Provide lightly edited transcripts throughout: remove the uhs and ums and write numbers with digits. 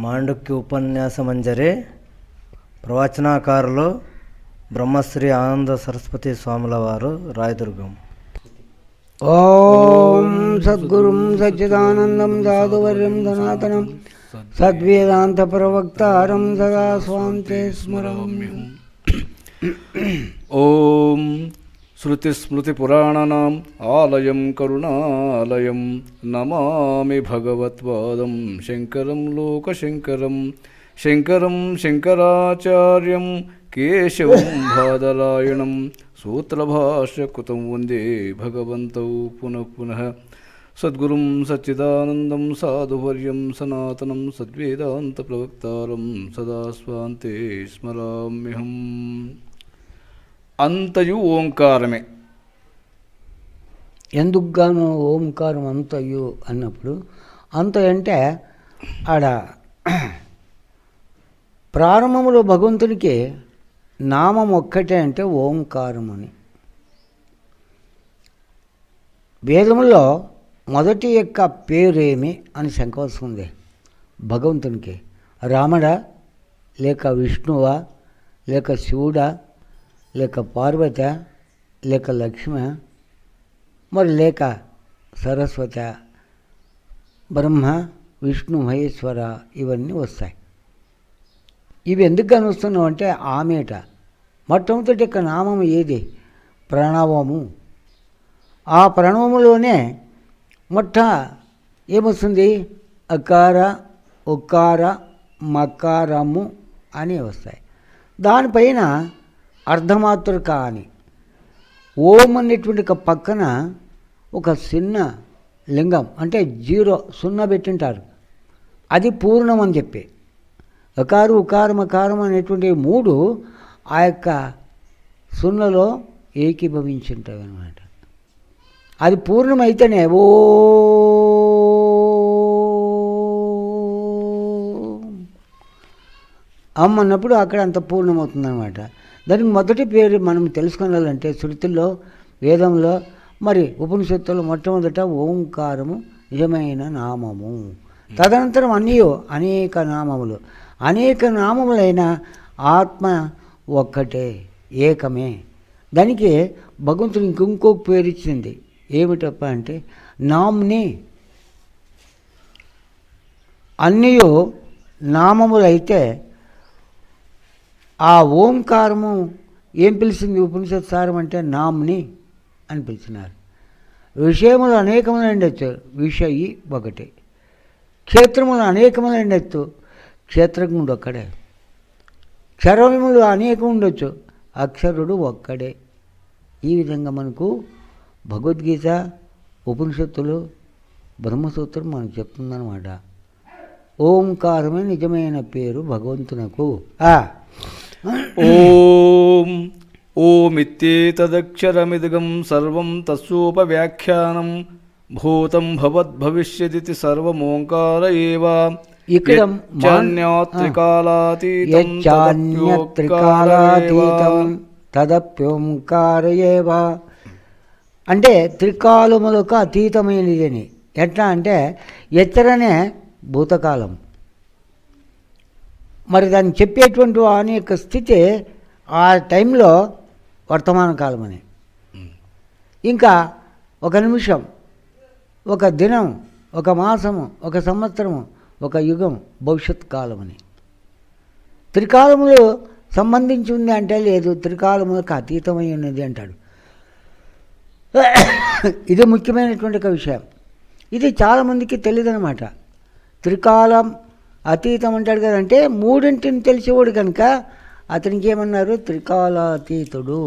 మాండుక్య ఉపన్యాసమంజరి ప్రవచనాకారులు బ్రహ్మశ్రీ ఆనంద సరస్వతి స్వాముల వారు రాయదుర్గం. ఓం సద్గురుం సచ్చిదానందం సాధువర్యం సనాతనం సద్వేదాంత ప్రవక్తారం సదా స్వాంతే స్మరామ్యహం. ఓం శృతిస్మృతిపురాణానాం ఆలయం కరుణాలయం నమామి భగవత్పాదం శంకరం లోకశంకరం శంకరం శంకరాచార్యం కేశవం బాదరాయణం సూత్రభాష్యకృతం వందే భగవంతౌ పునః పునః. సద్గురుం సచ్చిదానందం సాధువర్యం సనాతనం సద్వేదాంత ప్రవక్తారం సదా స్వాంతే స్మరామ్యహం. అంతయు ఓంకారమే. ఎందుకుగాను ఓంకారం అంతయు అన్నప్పుడు అంత అంటే ఆడ ప్రారంభంలో భగవంతునికి నామం ఒక్కటే అంటే ఓంకారం అని. వేదములో మొదటి యొక్క పేరేమి అని శంక వస్తుంది భగవంతునికి. రాముడా లేక విష్ణువా లేక శివుడా లేక పార్వత లేక లక్ష్మ మరి లేక సరస్వత బ్రహ్మ విష్ణు మహేశ్వర ఇవన్నీ వస్తాయి. ఇవి ఎందుకు కానీ వస్తున్నావు అంటే ఆమెట మొట్టమొదటి యొక్క నామం ఏది? ప్రణవము. ఆ ప్రణవములోనే మొట్ట ఏమొస్తుంది? అకార ఉకార మకారము అని వస్తాయి. దానిపైన అర్ధమాతృక అని ఓం అనేటువంటి పక్కన ఒక చిన్న లింగం అంటే 0 పెట్టింటారు. అది పూర్ణం అని చెప్పి అకారు ఉకారం అకారం అనేటువంటి 3 ఆ యొక్క సున్నలో ఏకీభవించుంటాయి అన్నమాట. అది పూర్ణమైతేనే ఓ అన్నప్పుడు అక్కడ అంత పూర్ణమవుతుందన్నమాట. దానికి మొదటి పేరు మనం తెలుసుకోవాలంటే శృతుల్లో వేదంలో మరి ఉపనిషత్తుల్లో మొట్టమొదట ఓంకారము నిజమైన నామము. తదనంతరం అన్నీ అనేక నామములు. అనేక నామములైన ఆత్మ ఒక్కటే ఏకమే. దానికి భగవంతుడు ఇంకొక పేరు ఇచ్చింది. ఏమిటప్ప అంటే నామ్ని. అన్నీ నామములైతే ఆ ఓంకారము ఏం పిలిచింది ఉపనిషత్ సారం అంటే నామ్ని అని పిలిచినారు. విషయములు అనేకములు ఉండొచ్చు, విషయి ఒకటే. క్షేత్రములు అనేకములు ఉండొచ్చు, క్షేత్రజ్ఞుడు ఒక్కడే. క్షరములు అనేకం ఉండొచ్చు, అక్షరుడు ఒక్కడే. ఈ విధంగా మనకు భగవద్గీత ఉపనిషత్తులు బ్రహ్మసూత్రం మనకు చెప్తుందన్నమాట. ఓంకారమే నిజమైన పేరు భగవంతునకు. ఓం ఓమిత్యేతదక్షరమిదగం సర్వం తస్సోపవ్యాఖ్యానం భూతం భవద్భవిష్యదితి సర్వమోంకార ఏవ. ఇక్కడ త్రికాలాతీతం తదప్యోంకార ఏవ అంటే త్రికాలములకు అతీతమైనదని. ఎట్లా అంటే ఎత్తరనే భూతకాలం. మరి దాన్ని చెప్పేటువంటి వాని యొక్క స్థితి ఆ టైంలో వర్తమాన కాలం అని. ఇంకా ఒక నిమిషం, ఒక దినం, ఒక మాసము, ఒక సంవత్సరము, ఒక యుగం భవిష్యత్ కాలం అని. త్రికాలములు సంబంధించి ఉంది అంటే లేదు, త్రికాలములకు అతీతమై ఉన్నది అంటాడు. ఇది ముఖ్యమైనటువంటి ఒక విషయం. ఇది చాలామందికి తెలియదనమాట. త్రికాలం అతీతం అంటాడు కదంటే మూడింటిని తెలిసేవాడు కనుక అతనికి ఏమన్నారు? త్రికాలాతీతుడు.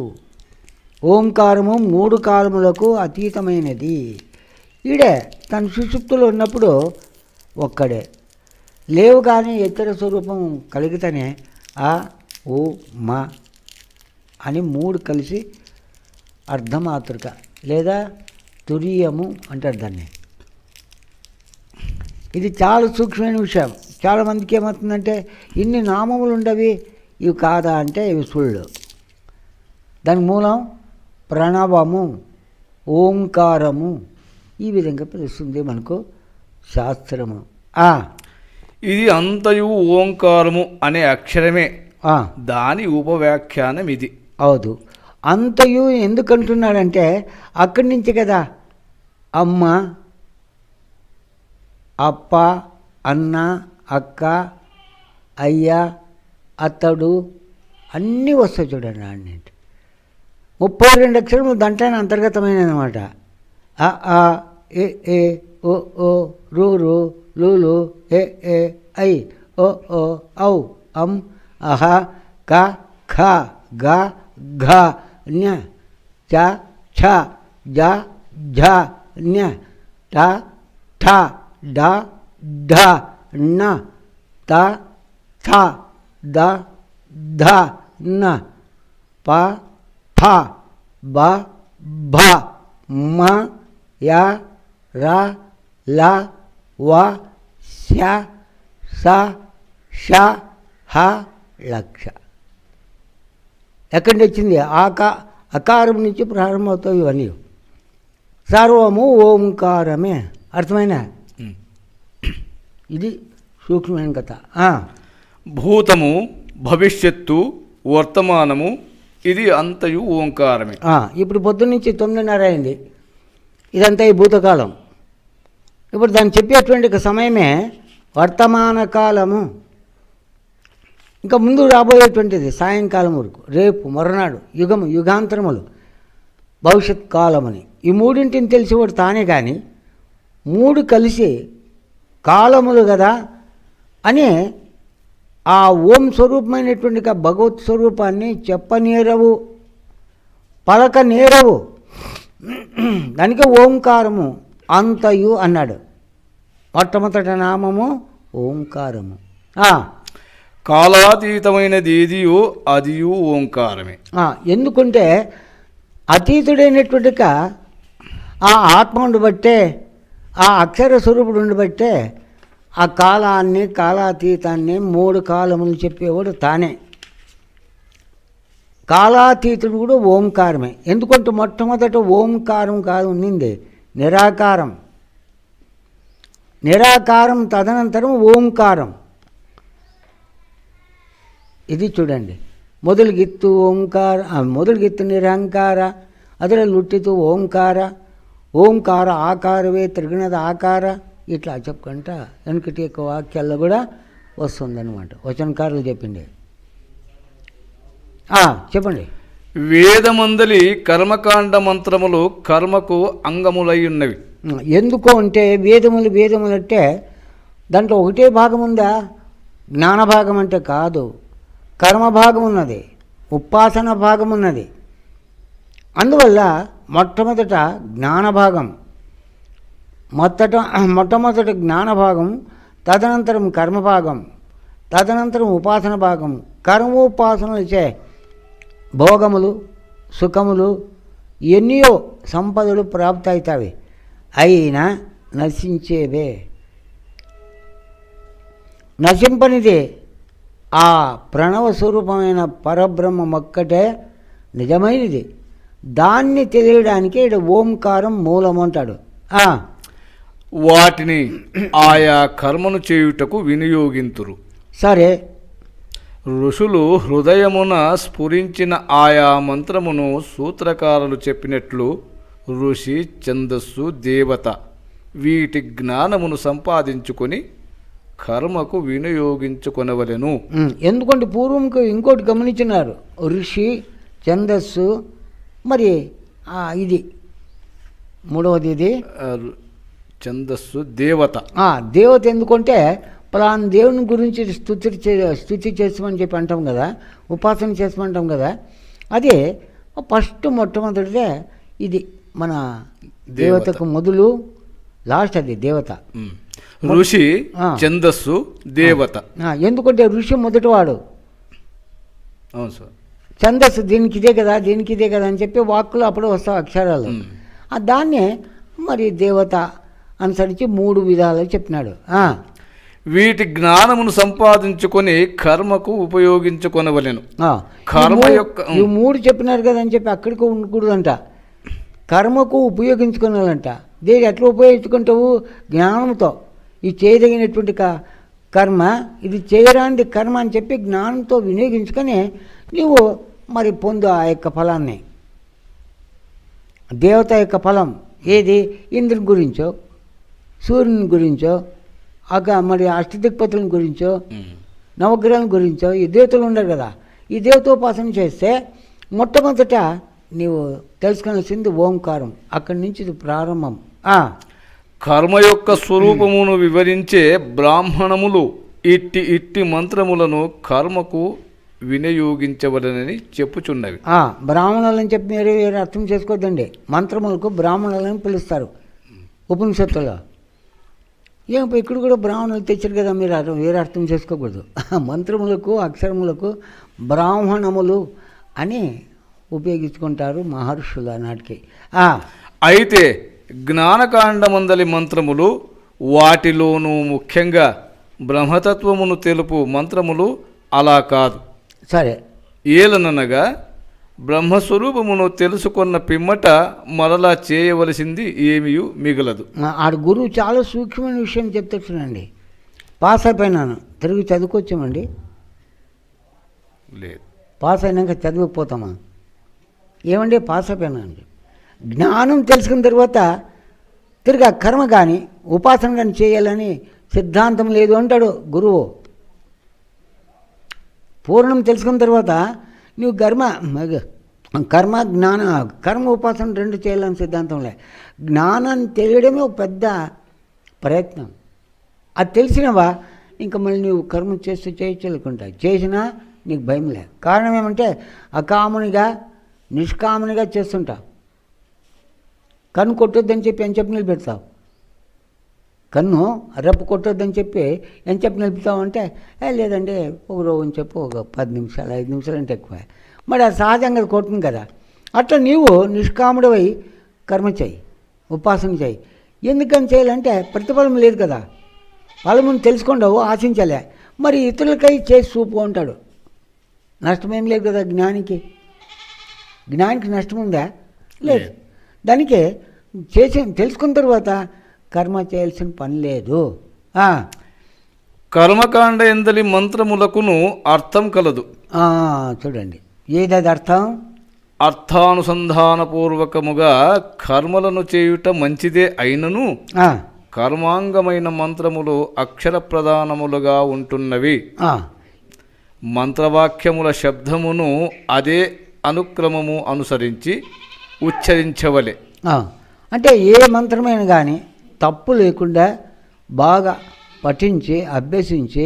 ఓంకారము 3 కాలములకు అతీతమైనది. ఈడే తన సుషుప్తులో ఉన్నప్పుడు ఒక్కడే. లేవు కానీ ఇతర స్వరూపం కలిగితేనే ఆ ఓ మా అని 3 కలిసి అర్ధమాతృక లేదా తురీయము అంటారు దాన్ని. ఇది చాలా సూక్ష్మమైన విషయం. చాలామందికి ఏమవుతుందంటే ఇన్ని నామములు ఉండవి ఇవి కాదా అంటే ఇవి సుళ్ళు. దాని మూలం ప్రణవము, ఓంకారము. ఈ విధంగా పిలుస్తుంది మనకు శాస్త్రము. ఇది అంతయు ఓంకారము అనే అక్షరమే. ఆ, దాని ఉపవ్యాఖ్యానం ఇది. అవదు. అంతయు ఎందుకంటున్నాడంటే అక్కడి నుంచి కదా అమ్మ, అప్ప, అన్న, అక్క, అయ్య, అత్తడు అన్నీ వస్తాయి చూడండి. అన్నింటి 32 అక్షరములు దాంట్లోనే అంతర్గతమైన అనమాట. అ ఆ, ఏ ఏ, ఓ ఓ, రు రు, లు లు, ఏ ఏ, ఐ, ఓ ఓ, ఔ, అం, అహ, క, ఖ, గ, ఘ, ఞ, చ, ఛ, జ, ఝ, ఞ, ట, ఠ, డ, ఢ, ణ, త, థ, ద, ధ, న, ప, ఫ, బ, భ, మ, య, ర, ల, వ, శ, స, ష, హ, లక్ష. ఎక్కడి నుంచి వచ్చింది? అకారం నుంచి ప్రారంభమవుతాయి ఇవన్నీ. సర్వము ఓంకారమే. అర్థమైనా? ఇది సూక్ష్మమైన కథ. భూతము, భవిష్యత్తు, వర్తమానము ఇది అంతయు ఓంకారమే. ఇప్పుడు పొద్దున్నుంచి 9:30 అయింది. ఇదంతా ఈ భూతకాలం. ఇప్పుడు దాన్ని చెప్పేటువంటి సమయమే వర్తమాన కాలము. ఇంకా ముందు రాబోయేటువంటిది సాయంకాలం వరకు, రేపు, మరునాడు, యుగము, యుగాంతరములు, భవిష్యత్ కాలమని. ఈ మూడింటిని తెలిసేవాడు తానే. కానీ 3 కలిసి కాలములు కదా అని ఆ ఓం స్వరూపమైనటువంటి భగవత్ స్వరూపాన్ని చెప్పనేరవు, పలకనేరవు. దానికి ఓంకారము అంతయు అన్నాడు. మొట్టమొదటి నామము ఓంకారము. కాలాతీతమైనది ఏదియో అదియు ఓంకారమే. ఎందుకంటే అతీతుడైనటువంటి ఆ ఆత్మను బట్టే, ఆ అక్షర స్వరూపుడు ఉండబట్టే ఆ కాలాన్ని, కాలాతీతాన్ని 3 కాలములు చెప్పేవాడు తానే. కాలాతీతుడు కూడా ఓంకారమే. ఎందుకంటే మొట్టమొదట ఓంకారం కాదు ఉన్నింది, నిరాకారం. నిరాకారం తదనంతరం ఓంకారం. ఇది చూడండి. ಮೊದಲಿಗಿತ್ತು ಓಂಕಾರ, ಮೊದಲಿಗಿತ್ತು ನಿರಹಂಕಾರ, ಅದರಲ್ಲಿ ಹುಟ್ಟಿತು ಓಂಕಾರ. ఓంకార ఆకారవే త్రిగుణద ఆకార. ఇట్లా చెప్పుకుంటా వెనుకటి యొక్క వాక్యాల్లో కూడా వస్తుందన్నమాట. వచనకారులు చెప్పింది. చెప్పండి. వేదమందలి కర్మకాండ మంత్రములు కర్మకు అంగములై ఉన్నవి. ఎందుకు అంటే వేదములు అంటే దాంట్లో ఒకటే భాగం ఉందా? జ్ఞాన భాగం అంటే కాదు, కర్మ భాగం ఉన్నది, ఉపాసన భాగం ఉన్నది. అందువల్ల మొట్టమొదట జ్ఞానభాగం, మొట్టమొదట జ్ఞానభాగం, తదనంతరం కర్మభాగం, తదనంతరం ఉపాసన భాగం. కర్మోపాసనలు చే భోగములు, సుఖములు, ఎన్నో సంపదలు ప్రాప్తి అవుతాయి. అయినా నశించేవే. నశింపనిదే ఆ ప్రణవ స్వరూపమైన పరబ్రహ్మం ఒక్కటే నిజమైనది. దాన్ని తెలియడానికి ఇక్కడ ఓంకారం మూలం అంటాడు. వాటిని ఆయా కర్మను చేయుటకు వినియోగింతురు. సరే, ఋషులు హృదయమున స్ఫురించిన ఆయా మంత్రమును సూత్రకారులు చెప్పినట్లు ఋషి, ఛందస్సు, దేవత వీటి జ్ఞానమును సంపాదించుకొని కర్మకు వినియోగించుకొనవలెను. ఎందుకంటే పూర్వంకు ఇంకోటి గమనించినారు. ఋషి, ఛందస్సు, మరి ఇది మూడవది, ఇది ఛందస్సు, దేవత. దేవత ఎందుకంటే పలానా దేవుని గురించి స్తుతి చేస్తామని చెప్పి అంటాం కదా, ఉపాసన చేస్తామంటాం కదా. అదే ఫస్ట్ మొట్టమొదటిదే ఇది మన దేవతకు మొదలు, లాస్ట్ అది దేవత. ఋషి, ఛందస్సు, దేవత. ఎందుకంటే ఋషి మొదటివాడు. అవును సార్. ఛందస్సు దీనికి ఇదే కదా, దీనికి ఇదే కదా అని చెప్పి వాక్కులు అప్పుడు వస్తాయి అక్షరాలు. దాన్నే మరి దేవత అనుసరించి 3 విధాలు చెప్పినాడు. వీటి జ్ఞానమును సంపాదించుకొని కర్మకు ఉపయోగించుకొనవలెను. కర్మ యొక్క ఈ 3 చెప్పినారు కదా అని చెప్పి అక్కడికి ఉండకూడదంట. కర్మకు ఉపయోగించుకోవాలంట. దేని ఎట్లా ఉపయోగించుకుంటావు? జ్ఞానంతో. ఈ చేయదగినటువంటి కర్మ, ఇది చేయరానిది కర్మ అని చెప్పి జ్ఞానంతో వినియోగించుకొని నీవు మరి పొందు ఆ యొక్క ఫలాన్ని. దేవత యొక్క ఫలం ఏది? ఇంద్రుని గురించో, సూర్యుని గురించో, మరి అష్టదిక్పతుల గురించో, నవగ్రహాల గురించో ఈ దేవతలు ఉండరు కదా. ఈ దేవతోపాసన చేస్తే మొట్టమొదట నీవు తెలుసుకోవాల్సింది ఓంకారం. అక్కడి నుంచి ఇది ప్రారంభం. కర్మ యొక్క స్వరూపమును వివరించే బ్రాహ్మణములు ఇట్టి మంత్రములను కర్మకు వినియోగించవలనని చెప్పుచున్నవి. బ్రాహ్మణులని చెప్పి మీరు వేరే అర్థం చేసుకోవద్దండి. మంత్రములకు బ్రాహ్మణులని పిలుస్తారు ఉపనిషత్తులో. ఇక్కడ కూడా బ్రాహ్మణులు తెచ్చారు కదా, మీరు వేరే అర్థం చేసుకోకూడదు. మంత్రములకు అక్షరములకు బ్రాహ్మణములు అని ఉపయోగించుకుంటారు మహర్షులు ఆనాటికి. అయితే జ్ఞానకాండమందలి మంత్రములు, వాటిలోనూ ముఖ్యంగా బ్రహ్మతత్వమును తెలుపు మంత్రములు అలా కాదు. సరే, ఏలననగా బ్రహ్మస్వరూపమును తెలుసుకున్న పిమ్మట మరలా చేయవలసింది ఏమీ మిగలదు. ఆడు గురువు చాలా సూక్ష్మమైన విషయం చెప్తానండి. పాస్ అయిపోయినాను, తిరిగి చదువుకొచ్చామండి. లేదు, పాస్ అయినాక చదివిపోతామా? ఏమండి పాస్ అయిపోయినానండి. జ్ఞానం తెలుసుకున్న తర్వాత తిరిగి ఆ కర్మ కానీ ఉపాసన కానీ చేయాలని సిద్ధాంతం లేదు అంటాడు గురువు. పూర్ణం తెలుసుకున్న తర్వాత నువ్వు కర్మ కర్మ ఉపాసన రెండు చేయాలని సిద్ధాంతంలే. జ్ఞానాన్ని తెలియడమే ఒక పెద్ద ప్రయత్నం. అది తెలిసినవా ఇంకా మళ్ళీ నువ్వు కర్మ చేస్తూ చేయలేకుండా చేసినా నీకు భయం లే. కారణం ఏమంటే అకామునిగా నిష్కామునిగా చేస్తుంటావు. కన్ను కొట్టొద్దని చెప్పి అని చెప్పి నిలబెడతావు. కన్ను రెప్పు కొట్టొద్దని చెప్పి అని చెప్పి నిలుపుతావు అంటే లేదండి ఒక రోజు అని చెప్పి ఒక 10 నిమిషాలు 5 నిమిషాలు అంటే ఎక్కువ. మరి అది సహజంగా కొట్టింది కదా. అట్లా నీవు నిష్కాముడవై కర్మ చేయి, ఉపాసన చేయి. ఎందుకని చేయాలంటే ప్రతిఫలం లేదు కదా, ఫలమును తెలుసుకుంటావు, ఆశించలే. మరి ఇతరులకై చేసి చూపు అంటాడు. నష్టమేం లేదు కదా జ్ఞానికి నష్టం ఉందా? లేదు. దానికి తెలుసుకున్న తర్వాత కర్మ చేయాల్సిన పని లేదు. కర్మకాండ ఎందలి మంత్రములకును అర్థం కలదు. చూడండి, ఏదది అర్థం? అర్థానుసంధానపూర్వకముగా కర్మలను చేయుట మంచిదే అయినను కర్మాంగమైన మంత్రములు అక్షర ప్రధానములుగా ఉంటున్నవి. మంత్రవాక్యముల శబ్దమును అదే అనుక్రమము అనుసరించి ఉచ్చరించవలే. అంటే ఏ మంత్రమైన కానీ తప్పు లేకుండా బాగా పఠించి అభ్యసించి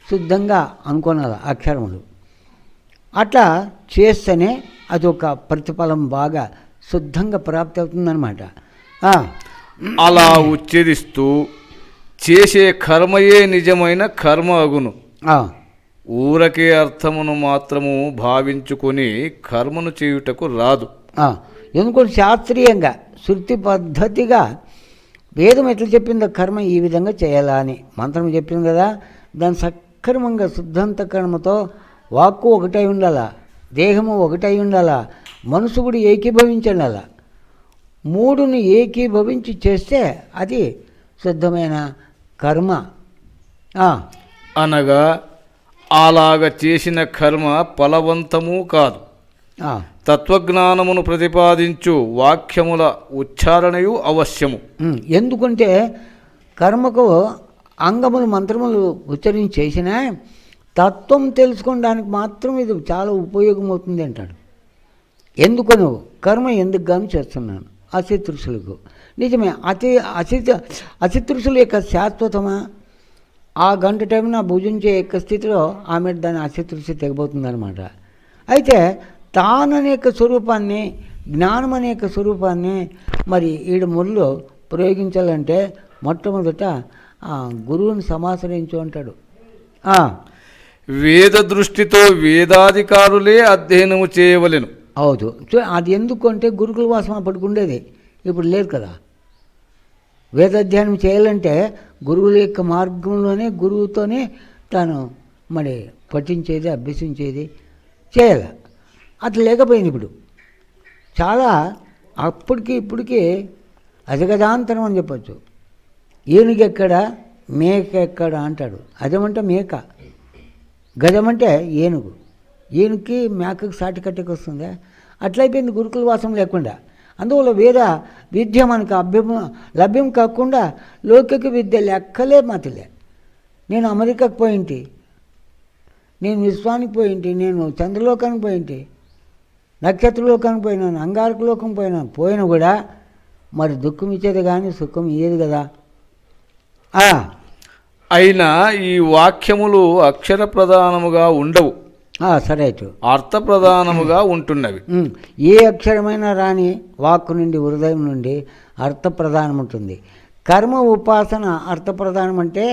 శుద్ధంగా అనుకోనాలి అక్షరములు. అట్లా చేస్తేనే అదొక ప్రతిఫలం బాగా శుద్ధంగా ప్రాప్తి అవుతుందన్నమాట. అలా ఉచ్చరిస్తూ చేసే కర్మయే నిజమైన కర్మ అగును. ఊరకే అర్థమును మాత్రము భావించుకొని కర్మను చేయుటకు రాదు. ఎందుకంటే శాస్త్రీయంగా శృతి పద్ధతిగా వేదం ఎట్లా చెప్పిందో కర్మ ఈ విధంగా చేయాలా అని మంత్రం చెప్పింది కదా. దాని సక్రమంగా శుద్ధంతకర్మతో వాక్కు ఒకటై ఉండాలా, దేహము ఒకటై ఉండాలా, మనసు కూడా ఏకీభవించాలా. మూడుని ఏకీభవించి చేస్తే అది శుద్ధమైన కర్మ. అనగా అలాగ చేసిన కర్మ ఫలవంతము కాదు. తత్వజ్ఞానమును ప్రతిపాదించు వాక్యముల ఉచ్చారణయు అవశ్యము. ఎందుకంటే కర్మకు అంగములు మంత్రములు ఉచ్చరించి చేసినా తత్వం తెలుసుకోవడానికి మాత్రం ఇది చాలా ఉపయోగమవుతుంది అంటాడు. ఎందుకను కర్మ ఎందుకు గాను చేస్తున్నాను అసితృషులకు. నిజమే, అసితృషుల యొక్క శాశ్వతమా ఆ గంట టైంన భుజించే యొక్క స్థితిలో ఆమె దాని అసితృషి తెగబోతుందన్నమాట. అయితే తాననే యొక్క స్వరూపాన్ని, జ్ఞానం అనే యొక్క స్వరూపాన్ని మరి ఈడు ముళ్ళు ప్రయోగించాలంటే మొట్టమొదట గురువుని సమాశ్రయించు అంటాడు. వేద దృష్టితో వేదాధికారులే అధ్యయనము చేయవలెను. అవును, అది ఎందుకంటే గురుకుల వాసం అప్పటికి ఉండేది, ఇప్పుడు లేదు కదా. వేదాధ్యయనం చేయాలంటే గురువుల యొక్క మార్గంలోనే గురువుతోనే తాను మరి పఠించేది అభ్యసించేది చేయాలి. అట్లా లేకపోయింది. ఇప్పుడు చాలా అప్పటికి ఇప్పటికీ అజగజాంతరం అని చెప్పచ్చు. ఏనుగు ఎక్కడ మేక ఎక్కడ అంటాడు. అదేమంటే మేక, గజమంటే ఏనుగు. ఏనుగుకి మేకకు సాటి కట్టెకి వస్తుందా? అట్లయిపోయింది గురుకుల వాసం లేకుండా. అందువల్ల వేద విద్య మనకు లభ్యం కాకుండా లౌకిక విద్య లెక్కలే మతిలే. నేను అమెరికాకు పోయింటి, నేను విశ్వానికి పోయింటి, నేను చంద్రలోకానికి పోయింటి, నక్షత్రలోకానికి పోయినాను, అంగారక లోకం పోయినా కూడా మరి దుఃఖం ఇచ్చేది కానీ సుఖం ఇయ్యేది కదా. అయినా ఈ వాక్యములు అక్షర ప్రధానముగా ఉండవు, సరే, అర్థ ప్రధానముగా ఉంటున్నవి. ఏ అక్షరమైనా రాని వాక్కు నుండి, హృదయం నుండి అర్థ ప్రధానం ఉంటుంది. కర్మ ఉపాసన అర్థ ప్రధానం అంటే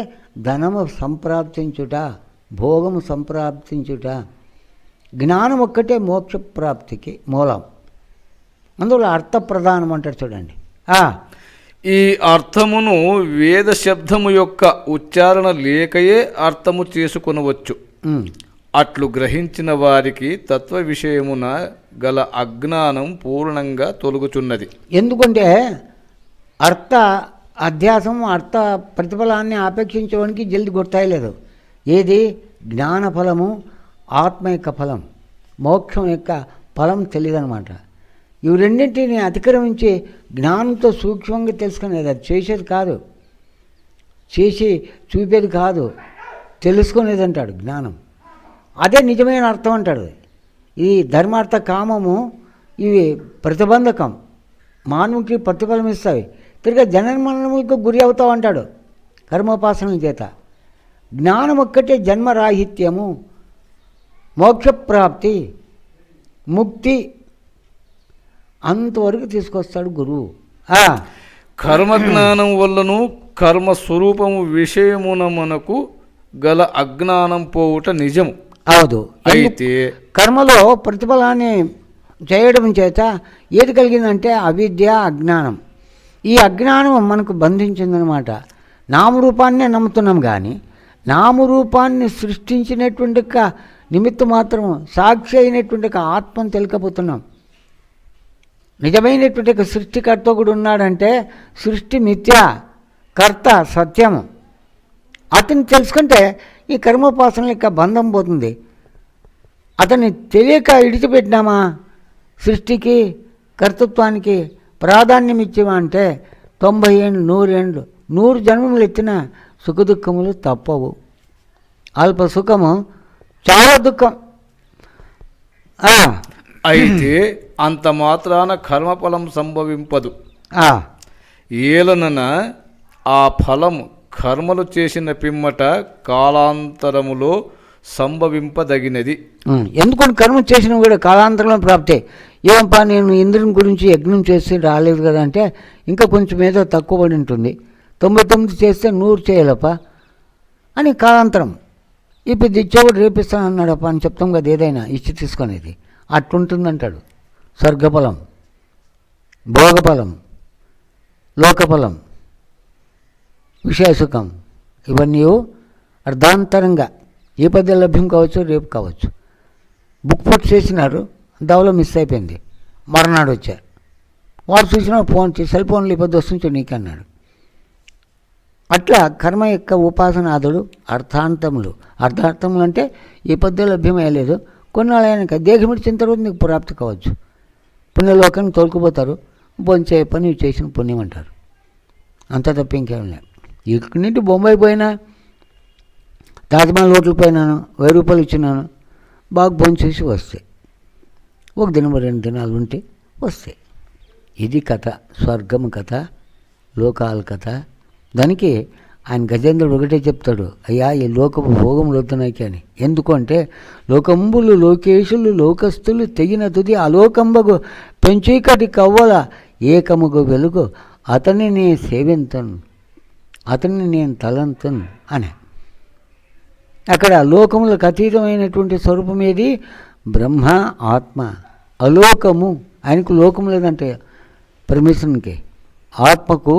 ధనము సంప్రాప్తించుట, భోగము సంప్రాప్తించుట. జ్ఞానం ఒక్కటే మోక్ష ప్రాప్తికి మూలం. అందువల్ల అర్థ ప్రధానం అంటారు చూడండి. ఈ అర్థమును వేద శబ్దము యొక్క ఉచ్చారణ లేకయే అర్థము చేసుకొనవచ్చు. అట్లు గ్రహించిన వారికి తత్వ విషయమున గల అజ్ఞానం పూర్ణంగా తొలగుచున్నది. ఎందుకంటే అర్థ అధ్యాసం, అర్థ ప్రతిఫలాన్ని ఆపేక్షించడానికి జల్ది గుర్తాయలేదు. ఏది? జ్ఞాన ఫలము, ఆత్మ యొక్క ఫలం, మోక్షం యొక్క ఫలం తెలియదనమాట. ఇవి రెండింటిని అతిక్రమించి జ్ఞానంతో సూక్ష్మంగా తెలుసుకునేది. అది చేసేది కాదు, చేసి చూపేది కాదు, తెలుసుకునేది అంటాడు జ్ఞానం. అదే నిజమైన అర్థం అంటాడు. ఈ ధర్మార్థ కామము ఇవి ప్రతిబంధకం, మానవునికి ప్రతిఫలం ఇస్తాయి. తిరిగి జన్మరణములకు గురి అవుతావు అంటాడు కర్మోపాసన చేత. జ్ఞానం ఒక్కటే జన్మరాహిత్యము, మోక్షప్రాప్తి, ముక్తి అంతవరకు తీసుకొస్తాడు గురువు. కర్మజ్ఞానం వల్లను కర్మ స్వరూపము విషయమున మనకు గల అజ్ఞానం పోవుట నిజము. అవదు. అయితే కర్మలో ప్రతిఫలాన్ని చేయడం చేత ఏది కలిగిందంటే అవిద్య, అజ్ఞానం. ఈ అజ్ఞానం మనకు బంధించిందనమాట. నామరూపాన్నే నమ్ముతున్నాం కానీ నామరూపాన్ని సృష్టించినటువంటి నిమిత్త మాత్రం సాక్షి అయినటువంటి ఆత్మను తెలియకపోతున్నాం. నిజమైనటువంటి సృష్టికర్త కూడా ఉన్నాడంటే సృష్టి మిథ్య, కర్త సత్యము. అతన్ని తెలుసుకుంటే ఈ కర్మోపాసన యొక్క బంధం పోతుంది. అతన్ని తెలియక ఇడిచిపెట్టినామా, సృష్టికి కర్తృత్వానికి ప్రాధాన్యం ఇచ్చామా అంటే 90 ఏళ్ళు, 100 ఏళ్ళు, 100 జన్మములు ఎత్తిన సుఖదుఖములు తప్పవు. అల్ప సుఖము చాలా దుఃఖం. అయితే అంత మాత్రాన కర్మఫలం సంభవింపదు. ఏలనన ఆ ఫలము కర్మలు చేసిన పిమ్మట కాలాంతరములో సంభవింపదగినది. ఎందుకంటే కర్మ చేసిన కూడా కాలాంతరంలో ప్రాప్తే. ఏమంపా నేను ఇంద్రుని గురించి యజ్ఞం చేస్తే రాలేదు కదా అంటే ఇంకా కొంచెం ఏదో తక్కువ పడి ఉంటుంది, 99 చేస్తే 100 చేయాలప్ప అని కాలాంతరం. ఇప్పుడు ఇచ్చేవాడు రేపిస్తాను అన్నాడప్ప అని చెప్తాం కదా, ఏదైనా ఇచ్చి తీసుకునేది అట్లుంటుందంటాడు. స్వర్గఫలం, భోగఫలం, లోకఫలం, విషయసుఖం ఇవన్నీ అర్ధాంతరంగా ఏ పద్య లభ్యం కావచ్చు, రేపు కావచ్చు. బుక్ పోట్ చేసినారు, దవలో మిస్ అయిపోయింది, మర్నాడు వచ్చారు. వాడు చూసిన ఫోన్ చేసి సెల్ ఫోన్లు ఈ పద్య వస్తుంది నీకు అన్నాడు. అట్లా కర్మ యొక్క ఉపాసనాదులు అర్థాంతములు. అర్థాంతములు అంటే ఈ పద్య లభ్యమయ్యలేదు, కొన్నాళ్ళు అయినాక దేహం ఇచ్చిన తర్వాత నీకు ప్రాప్తి కావచ్చు. పుణ్యలోకానికి తోలుకుపోతారు, బొంచే పని చేసిన పుణ్యం అంటారు. అంత తప్ప ఇంకేం లేదు. ఇక్కడి నుండి బొంబాయి పోయినా, తాజ్మహల్ హోటల్కి పోయినాను, 1000 రూపాయలు ఇచ్చినాను, బాగా భోంచేసి వస్తాయి. 1 దినం 2 దినాలు ఉంటే వస్తాయి. ఇది కథ, స్వర్గం కథ, లోకాల కథ. దానికి ఆయన గజేంద్రుడు ఒకటే చెప్తాడు, అయ్యా ఈ లోకపు భోగములు వద్దునాకి అని. ఎందుకు అంటే లోకంబులు, లోకేశులు, లోకస్తులు తెగిన తుది అలోకంబగు పెంచీకటి కవ్వల ఏకముగు వెలుగు అతన్ని నేను సేవింతను, అతన్ని నేను తలంతను అని. అక్కడ లోకములకు అతీతమైనటువంటి స్వరూపం ఏది? బ్రహ్మ, ఆత్మ. అలోకము, ఆయనకు లోకము లేదంటే పరమేశ్వరునికి. ఆత్మకు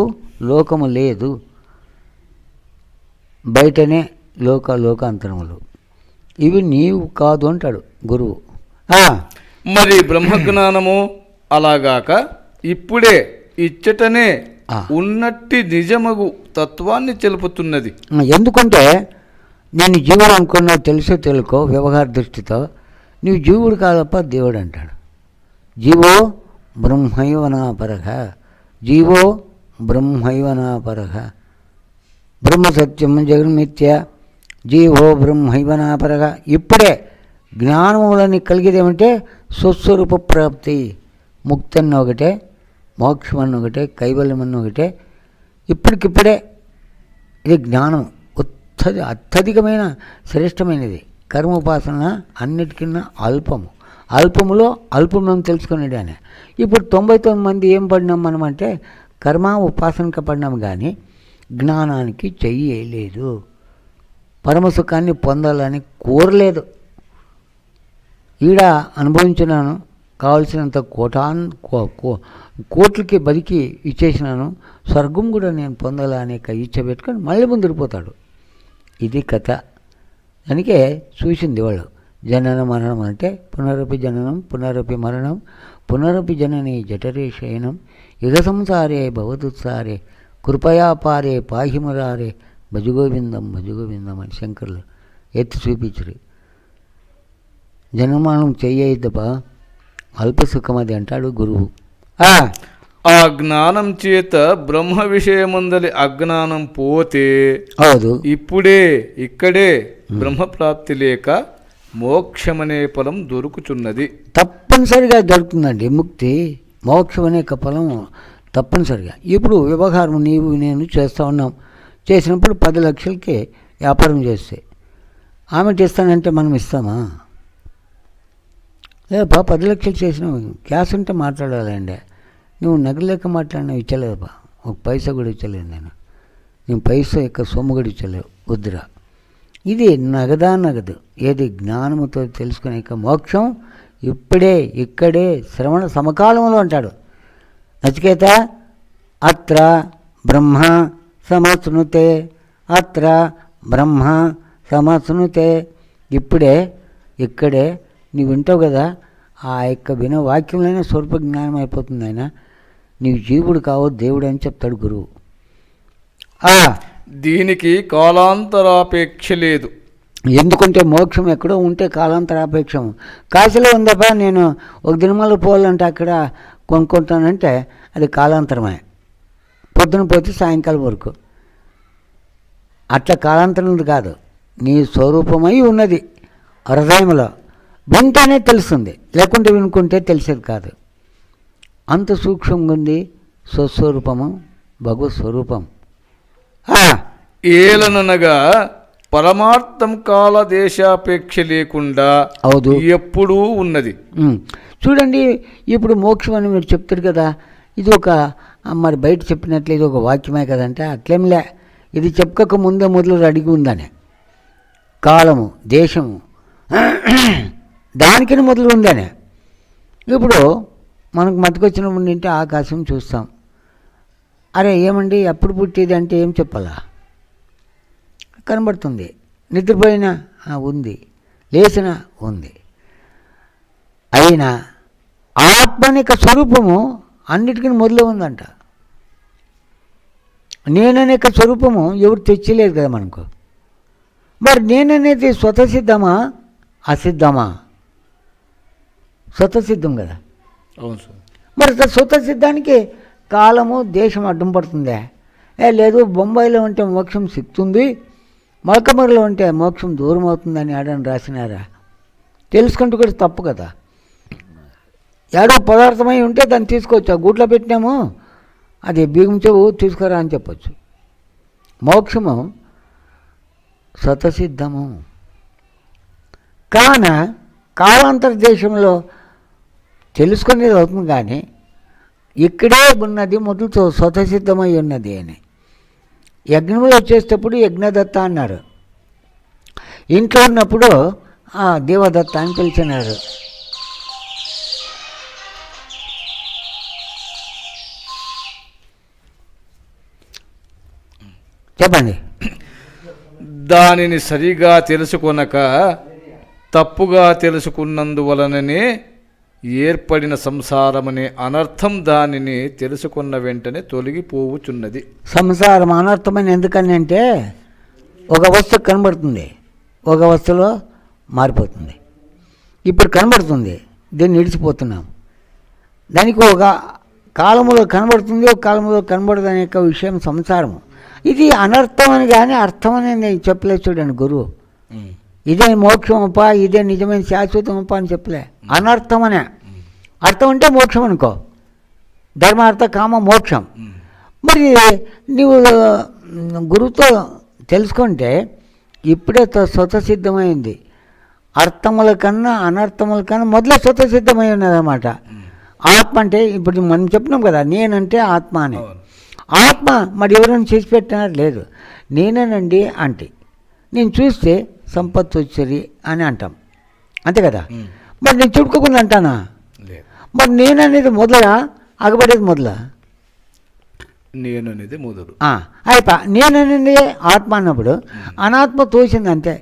లోకము లేదు, బయటనే లోకాంతరములు. ఇవి నీవు కాదు అంటాడు గురువు. మరి బ్రహ్మజ్ఞానము అలాగాక ఇప్పుడే ఇచ్చటనే ఉన్నట్టి నిజమగు తత్వాన్ని తెలుపుతున్నది. ఎందుకంటే నేను జీవుడు అనుకున్నా తెలుసో తెలుకో వ్యవహార దృష్టితో నీవు జీవుడు కాదప్ప దేవుడు అంటాడు. జీవో బ్రహ్మైవనాపరః, జీవో బ్రహ్మైవనాపరః, బ్రహ్మ సత్యం జగన్మిథ్య, జీవో బ్రహ్మైవనాపరః. ఇప్పుడే జ్ఞానములని కలిగేదేమంటే స్వస్వరూప ప్రాప్తి. ముక్తి అన్న ఒకటే, మోక్షం అన్న ఒకటే, కైవల్యం అన్న ఒకటే. ఇప్పటికిప్పుడే ఇది జ్ఞానం అత్యధికమైన శ్రేష్టమైనది. కర్మోపాసన అన్నిటికన్నా అల్పము. అల్పములో అల్పమని తెలుసుకునేది ఆయన. ఇప్పుడు 99 మంది ఏం పడినాం మనం అంటే కర్మ ఉపాసనకు పడినాం, కానీ జ్ఞానానికి చెయ్యి వేయలేదు. పరమసుఖాన్ని పొందాలని కోరలేదు. ఈడ అనుభవించినాను, కావలసినంత కోట్లకి బతికి ఇచ్చేసినాను, స్వర్గం కూడా నేను పొందాలనే ఇచ్చ పెట్టుకొని మళ్ళీ ముందుకుపోతాడు. ఇది కథ. అందుకే చూసింది వాళ్ళు. జనన మరణం అంటే పునరపి జననం పునరపి మరణం పునరపి జనని జఠరే శయనం యుగ సంసారే భవదుత్సారే కృపయా పారే పాహిమురారే భజగోవిందం భజగోవిందం అని శంకర్లు ఎత్తి చూపించరు. జనమానం చెయ్యదబ్బా అల్పసుఖమది అంటాడు గురువు. ఆ జ్ఞానం చేత బ్రహ్మ విషయమందలి అజ్ఞానం పోతే అవదు. ఇక్కడే బ్రహ్మప్రాప్తి లేక మోక్షమనే ఫలం దొరుకుచున్నది. తప్పనిసరిగా దొరుకుతుందండి ముక్తి. మోక్షం అనే ఫలం తప్పనిసరిగా. ఇప్పుడు వ్యవహారం నీవు నేను చేస్తూ ఉన్నాం. చేసినప్పుడు 10 లక్షలకి వ్యాపారం చేస్తే ఆమె ఇస్తానంటే మనం ఇస్తామా? లేదబ్బా 10 లక్షలు చేసినావు, క్యాష్ ఉంటే మాట్లాడాలండి. నువ్వు నగలేక మాట్లాడినావు, ఇచ్చలేదబ్బా, ఒక పైసా కూడా ఇచ్చలేదు. నేను పైసా యొక్క సొమ్ము కూడా ఇచ్చలేవు, వద్దురా. ఇది నగదు. ఏది జ్ఞానముతో తెలుసుకునే మోక్షం ఇక్కడే శ్రవణ సమకాలంలో అంటాడు నచికేత. అత్ర బ్రహ్మ సమశ్నుతే, అత్ర బ్రహ్మ సమశ్నుతే. ఇక్కడే నీవు వింటావు కదా, ఆ యొక్క విన వాక్యంలోనే స్వరూప జ్ఞానం అయిపోతుంది. ఆయన నీవు జీవుడు కావో దేవుడు అని చెప్తాడు గురువు. దీనికి కాలాంతరాపేక్ష లేదు. ఎందుకంటే మోక్షం ఎక్కడో ఉంటే కాలాంతరాపేక్షం. కాశీలో ఉందప్పా, నేను ఒక దినమాలు పోవాలంటే అక్కడ కొనుక్కుంటానంటే అది కాలాంతరమే. పొద్దున పోతే సాయంకాలం వరకు. అట్లా కాలాంతరం కాదు, నీ స్వరూపమై ఉన్నది హృదయంలో. వింటేనే తెలుస్తుంది, లేకుంటే వినుకుంటే తెలిసేది కాదు. అంత సూక్ష్మంగా ఉంది స్వస్వరూపము, భగవత్ స్వరూపం. ఏలననగా పరమార్థం కాల దేశాపేక్ష లేకుండా అవుదు, ఎప్పుడూ ఉన్నది. చూడండి, ఇప్పుడు మోక్షం అని మీరు చెప్తారు కదా, ఇది ఒక మరి బయట చెప్పినట్లు ఇది ఒక వాక్యమే కదంటే అట్లేంలే. ఇది చెప్పక ముందే మొదలు అడిగి ఉందని. కాలము దేశము దానికని మొదలు ఉందని. ఇప్పుడు మనకు మతికొచ్చినప్పుడు నింటే ఆకాశం చూస్తాం. అరే ఏమండి ఎప్పుడు పుట్టేది అంటే ఏం చెప్పాలా? కనబడుతుంది. నిద్రపోయినా ఉంది, లేచినా ఉంది. అయినా ఆత్మనిక స్వరూపము అన్నిటికీ మొదలు ఉందంట. నేననేక స్వరూపము ఎవరు తెచ్చలేదు కదా మనకు. మరి నేననేది స్వతసిద్ధమా అసిద్ధమా? స్వతసిద్ధం కదా. అవును సార్. మరి స్వతసిద్ధానికి కాలము దేశం అడ్డం పడుతుందే? లేదు, బొంబాయిలో ఉంటే మోక్షం సిక్కుతుంది, మల్కమర్లో ఉంటే మోక్షం దూరం అవుతుందని ఆడని రాసినారా? తెలుసుకుంటూ కూడా తప్పు కదా. ఏడో పదార్థమై ఉంటే దాన్ని తీసుకోవచ్చు. ఆ గూట్లో పెట్టినాము, అది బిగించవు, తీసుకురా అని చెప్పచ్చు. మోక్షము స్వతసిద్ధము. కాన కాలాంతర దేశంలో తెలుసుకునేది అవుతుంది, కానీ ఇక్కడే ఉన్నది మొదలుతో స్వతసిద్ధమై ఉన్నది అని. యజ్ఞంలో వచ్చేటప్పుడు యజ్ఞదత్త అన్నారు, ఇంట్లో ఉన్నప్పుడు దేవదత్త అని పిలిచినారు. చెప్పండి. దానిని సరిగా తెలుసుకొనక తప్పుగా తెలుసుకున్నందువలననే ఏర్పడిన సంసారమనే అనర్థం దానిని తెలుసుకున్న వెంటనే తొలగిపోవుచున్నది. సంసారం అనర్థమని ఎందుకని అంటే ఒక వస్తువు కనబడుతుంది, ఒక వస్తువులో మారిపోతుంది. ఇప్పుడు కనబడుతుంది, దీన్ని విడిచిపోతున్నాం. దానికి ఒక కాలంలో కనబడుతుంది, ఒక కాలంలో కనబడదు అనే యొక్క విషయం సంసారము. ఇది అనర్థం అని కానీ అర్థం అని నేను చెప్పలేదు చూడండి గురువు. ఇదే మోక్షమప్ప, ఇదే నిజమైన శాశ్వతమప్ప అని చెప్పలే. అనర్థం అనే. అర్థం అంటే మోక్షం అనుకో, ధర్మార్థ కామ మోక్షం. మరి నీవు గురువుతో తెలుసుకుంటే ఇప్పుడే స్వతసిద్ధమైంది. అర్థముల కన్నా అనర్థముల కన్నా మొదలే స్వతసిద్ధమై ఉన్నదన్నమాట. ఆత్మ అంటే ఇప్పుడు మనం చెప్పినాం కదా, నేనంటే ఆత్మ అని. ఆత్మ మరి ఎవరైనా చేసి పెట్టినారు లేదు, నేనేనండి అంటే. నేను చూస్తే సంపత్తు వచ్చేది అని అంటాం, అంతే కదా. మరి నేను చుట్టుకోకుండా అంటానా? మరి నేననేది మొదలా, అగబడేది మొదలా? నేననేది మొదలు. అయిపో నేననేది ఆత్మ అన్నప్పుడు అనాత్మ తోసింది అంతే.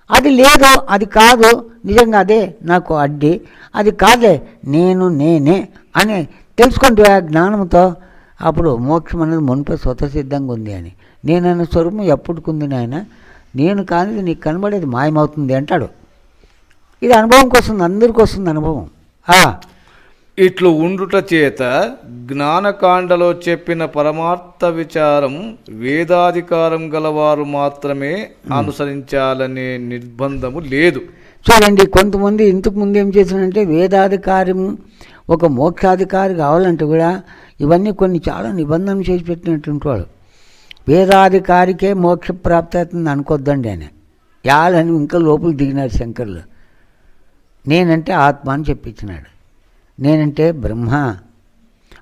అది లేదు, అది కాదు, నిజంగా అదే నాకు అడ్డి, అది కాదే, నేనే అని తెలుసుకుంటూ ఆ జ్ఞానంతో అప్పుడు మోక్షం అనేది మునిపే స్వతసిద్ధంగా ఉంది అని. నేనన్న స్వరూపం ఎప్పుడుకుంది నాయన, నేను కానిది నీకు కనబడేది మాయమవుతుంది అంటాడు. ఇది అనుభవంకి వస్తుంది, అందరికీ వస్తుంది అనుభవం. ఇట్లు ఉండుట చేత జ్ఞానకాండలో చెప్పిన పరమార్థ విచారం వేదాధికారం గలవారు మాత్రమే అనుసరించాలనే నిర్బంధము లేదు. చూడండి, కొంతమంది ఇంతకు ముందు ఏం చేశారంటే వేదాధికారం ఒక మోక్షాధికారి కావాలంటే కూడా ఇవన్నీ కొన్ని చాలా నిబంధనలు చేసి పెట్టినటువంటి వాడు. వేదాధికారికే మోక్ష ప్రాప్తి అవుతుంది అనుకోద్దండి ఆయన. యాలని ఇంకా లోపల దిగినాడు శంకర్లు. నేనంటే ఆత్మ అని చెప్పించినాడు, నేనంటే బ్రహ్మ.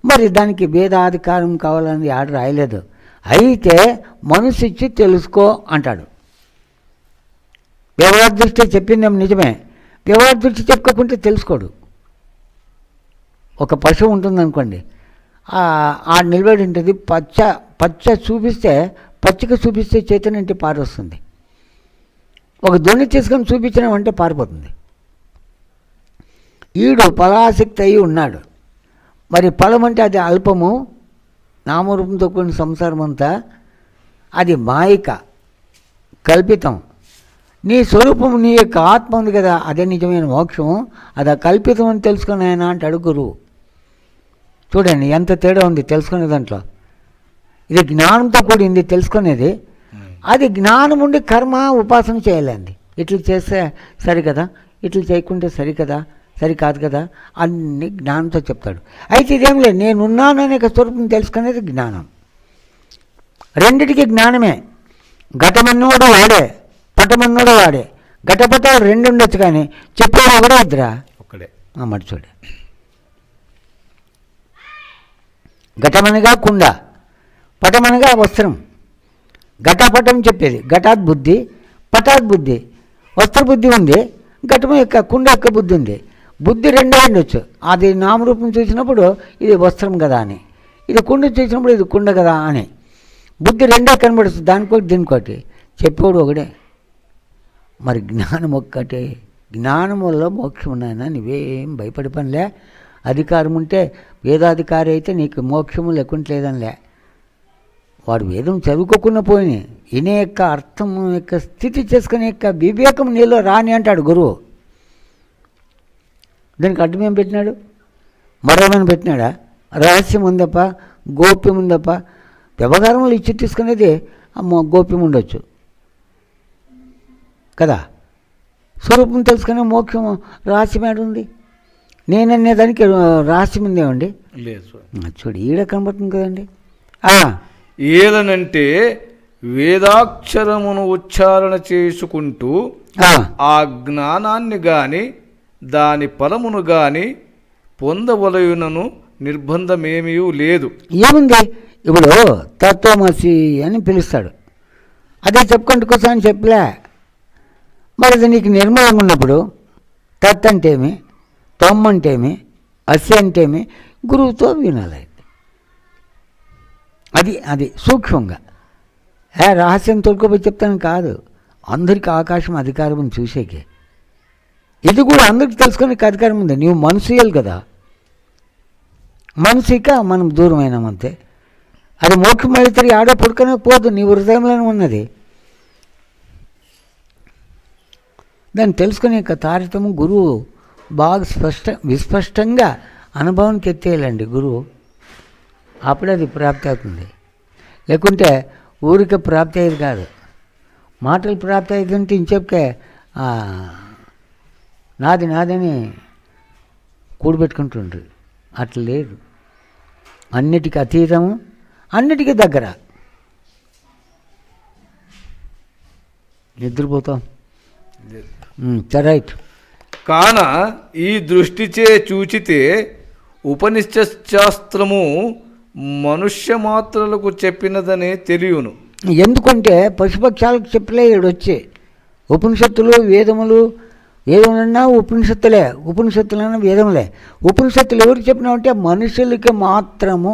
మరి దానికి వేదాధికారం కావాలని ఆడ రాయలేదు. అయితే మనసు ఇచ్చి తెలుసుకో అంటాడు. వ్యవహార దృష్టి చెప్పిందేమో నిజమే, వ్యవహార దృష్టి చెప్పుకోకుంటే తెలుసుకోడు. ఒక పశువు ఉంటుందనుకోండి, ఆ నిలబడి ఉంటుంది, పచ్చ చూపిస్తే పచ్చిక చూపిస్తే చైతన్యం అంటే పారొస్తుంది. ఒక దొన్ని తీసుకొని చూపించినామంటే పారిపోతుంది. ఈడు ఫలాసక్తి అయి ఉన్నాడు. మరి ఫలం అంటే అది అల్పము, నామరూపంతో కూడిన సంసారం అంతా అది మాయిక, కల్పితం. నీ స్వరూపం నీ యొక్క ఆత్మ ఉంది కదా, అదే నిజమైన మోక్షము, అది కల్పితం అని తెలుసుకుని ఆయన అంటాడు గురువు. చూడండి ఎంత తేడా ఉంది తెలుసుకునే దాంట్లో. ఇది జ్ఞానంతో కూడింది తెలుసుకునేది. అది జ్ఞానం ఉండి కర్మ ఉపాసన చేయాలండి. ఇట్లా చేస్తే సరికదా, ఇట్లా చేయకుంటే సరికదా, సరికాదు కదా, అన్ని జ్ఞానంతో చెప్తాడు. అయితే ఇదేం లేదు, నేనున్నాననే స్వరూపం తెలుసుకునేది జ్ఞానం. రెండిటికి జ్ఞానమే. ఘటమన్నోడు వాడే, పటమన్నోడు వాడే. ఘటపట రెండు ఉండొచ్చు కానీ చెప్పేవాడు కూడా ఇద్దరా? ఒక్కడే. మరి చూడే, ఘటమనగా కుండ, పటమనగా వస్త్రం. ఘటపటం చెప్పేది ఘటాత్ బుద్ధి, పటాత్ బుద్ధి. వస్త్ర బుద్ధి ఉంది, ఘటము యొక్క కుండ యొక్క బుద్ధి ఉంది. బుద్ధి రెండే ఉండొచ్చు. అది నామరూపం చూసినప్పుడు ఇది వస్త్రం కదా అని, ఇది కుండ చూసినప్పుడు ఇది కుండ కదా అని. బుద్ధి రెండే కనబడుతుంది, దానికోటి దీనికోటి. చెప్పేవాడు ఒకడే. మరి జ్ఞానం ఒక్కటే. జ్ఞానం వల్ల మోక్షం ఉన్నాయన, నువ్వేం భయపడి పనిలే. అధికారం ఉంటే వేదాధికారి అయితే నీకు మోక్షము లేకుంటలేదనిలే. వాడు వేదం చదువుకోకుండా పోయి ఈయన యొక్క అర్థం యొక్క స్థితి చేసుకునే యొక్క వివేకం నీలో రాని అంటాడు గురువు. దానికి అడ్డమేం పెట్టినాడు? మరేమైనా పెట్టినాడా? రహస్యం ఉందప్ప, గోప్యం ఉందప్ప. వ్యవహారంలో ఇచ్చి తీసుకునేది గోప్యం ఉండొచ్చు కదా. స్వరూపం తెలుసుకునే మోక్షం రహస్యం ఏడుంది? నేననేదానికి రహస్యం ఉందేమండి? లేదు. చూడు ఈడ కనబడుతుంది కదండి. ఏలనంటే వేదాక్షరమును ఉచ్చారణ చేసుకుంటూ ఆ జ్ఞానాన్ని గాని దాని ఫలమును గాని పొందవలయునను నిర్బంధమేమీ లేదు. ఏముంది? ఇప్పుడు తత్వమసి అని పిలుస్తాడు, అదే చెప్పుకుంటూ కూర్చొని చెప్పలే. మరి అది నీకు నిర్మలంగా ఉన్నప్పుడు తత్ అంటేమి, తొమ్ అంటేమి, అసి అంటేమి గురువుతో వినాలి. అది సూక్ష్మంగా రహస్యం తొలుకోపోయి చెప్తాను కాదు. అందరికీ ఆకాశం అధికారం చూసేకే. ఇది కూడా అందరికి తెలుసుకునే అధికారం ఉంది. నీవు మనసుయాలి కదా, మనసిక మనం దూరమైనాం అంతే. అది మోక్షమైతే ఆడ పుడకనే పోదు, నీ హృదయంలోనే ఉన్నది. దాన్ని తెలుసుకునే తారతము గురువు బాగా విస్పష్టంగా అనుభవానికి ఎత్తేయాలండి గురువు. అప్పుడే అది ప్రాప్తి అవుతుంది. లేకుంటే ఊరికే ప్రాప్తి అయ్యేది కాదు. మాటలు ప్రాప్తి అవుతుంటే ఇంచెప్కే నాది నాదని కూడబెట్టుకుంటుండ్రు. అట్లా లేదు. అన్నిటికీ అతీతము, అన్నిటికీ దగ్గర. నిద్రపోతాం రైట్. కాన ఈ దృష్టిచే చూచితే ఉపనిషత్శాస్త్రము మనుష్య మాత్రులకు చెప్పినదని తెలియను. ఎందుకంటే పశుపక్షాలకు చెప్పలేడు వచ్చి. ఉపనిషత్తులు వేదములు ఏదన్నా ఉపనిషత్తులే, ఉపనిషత్తులైనా వేదములే. ఉపనిషత్తులు ఎవరికి చెప్పినామంటే మనుషులకి మాత్రము.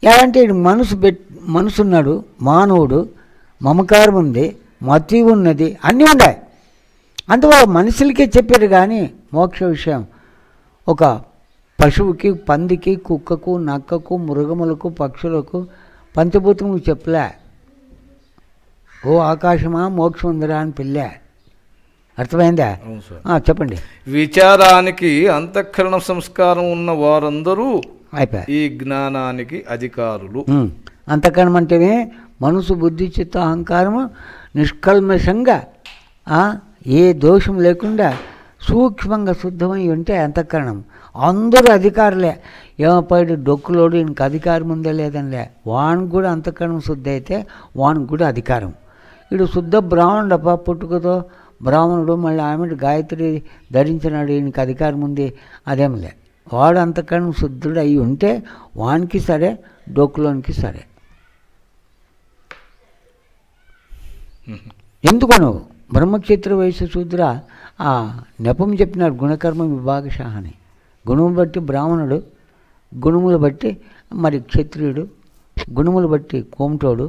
ఎలాంటి మనసున్నాడు, మానవుడు, మమకారం ఉంది, మతి ఉన్నది, అన్నీ ఉన్నాయి. అందువల్ల మనుషులకే చెప్పారు. కానీ మోక్ష విషయం ఒక పశువుకి, పందికి, కుక్కకు, నక్కకు, మృగములకు, పక్షులకు, పంచభూతములకు చెప్పలే. ఓ ఆకాశమా మోక్షం ఉందిరా అని పిల్లే. అర్థమైందా? చెప్పండి. విచారానికి అంతఃకరణ సంస్కారం ఉన్న వారందరూ అయిపోయి ఈ జ్ఞానానికి అధికారులు. అంతఃకరణం అంటేనే మనసు, బుద్ధి, చిత్త, అహంకారము నిష్కల్మషంగా ఏ దోషం లేకుండా సూక్ష్మంగా శుద్ధమై ఉంటే అంతఃకరణం. అందరూ అధికారులే. ఏమపైడు డొక్కులోడు ఇంక అధికారం ఉందే లేదనిలే. వానికి కూడా అంతఃకరణం శుద్ధి అయితే వానికి కూడా అధికారం. వీడు శుద్ధ బ్రాహ్మణుడప్ప, పుట్టుకతో బ్రాహ్మణుడు, మళ్ళీ ఆమె గాయత్రి ధరించినాడు, ఈయనకి అధికారం ఉంది, అదేంలే. వాడు అంతఃకరణం శుద్ధుడు అయి ఉంటే వానికి సరే, డొక్కులోనికి సరే. ఎందుకను బ్రహ్మక్షేత్ర వయసు శూద్ర ఆ నెపం చెప్పినాడు గుణకర్మ విభాగశః అని. గుణము బట్టి బ్రాహ్మణుడు, గుణములు బట్టి మరి క్షత్రియుడు, గుణములు బట్టి కోమటోడు,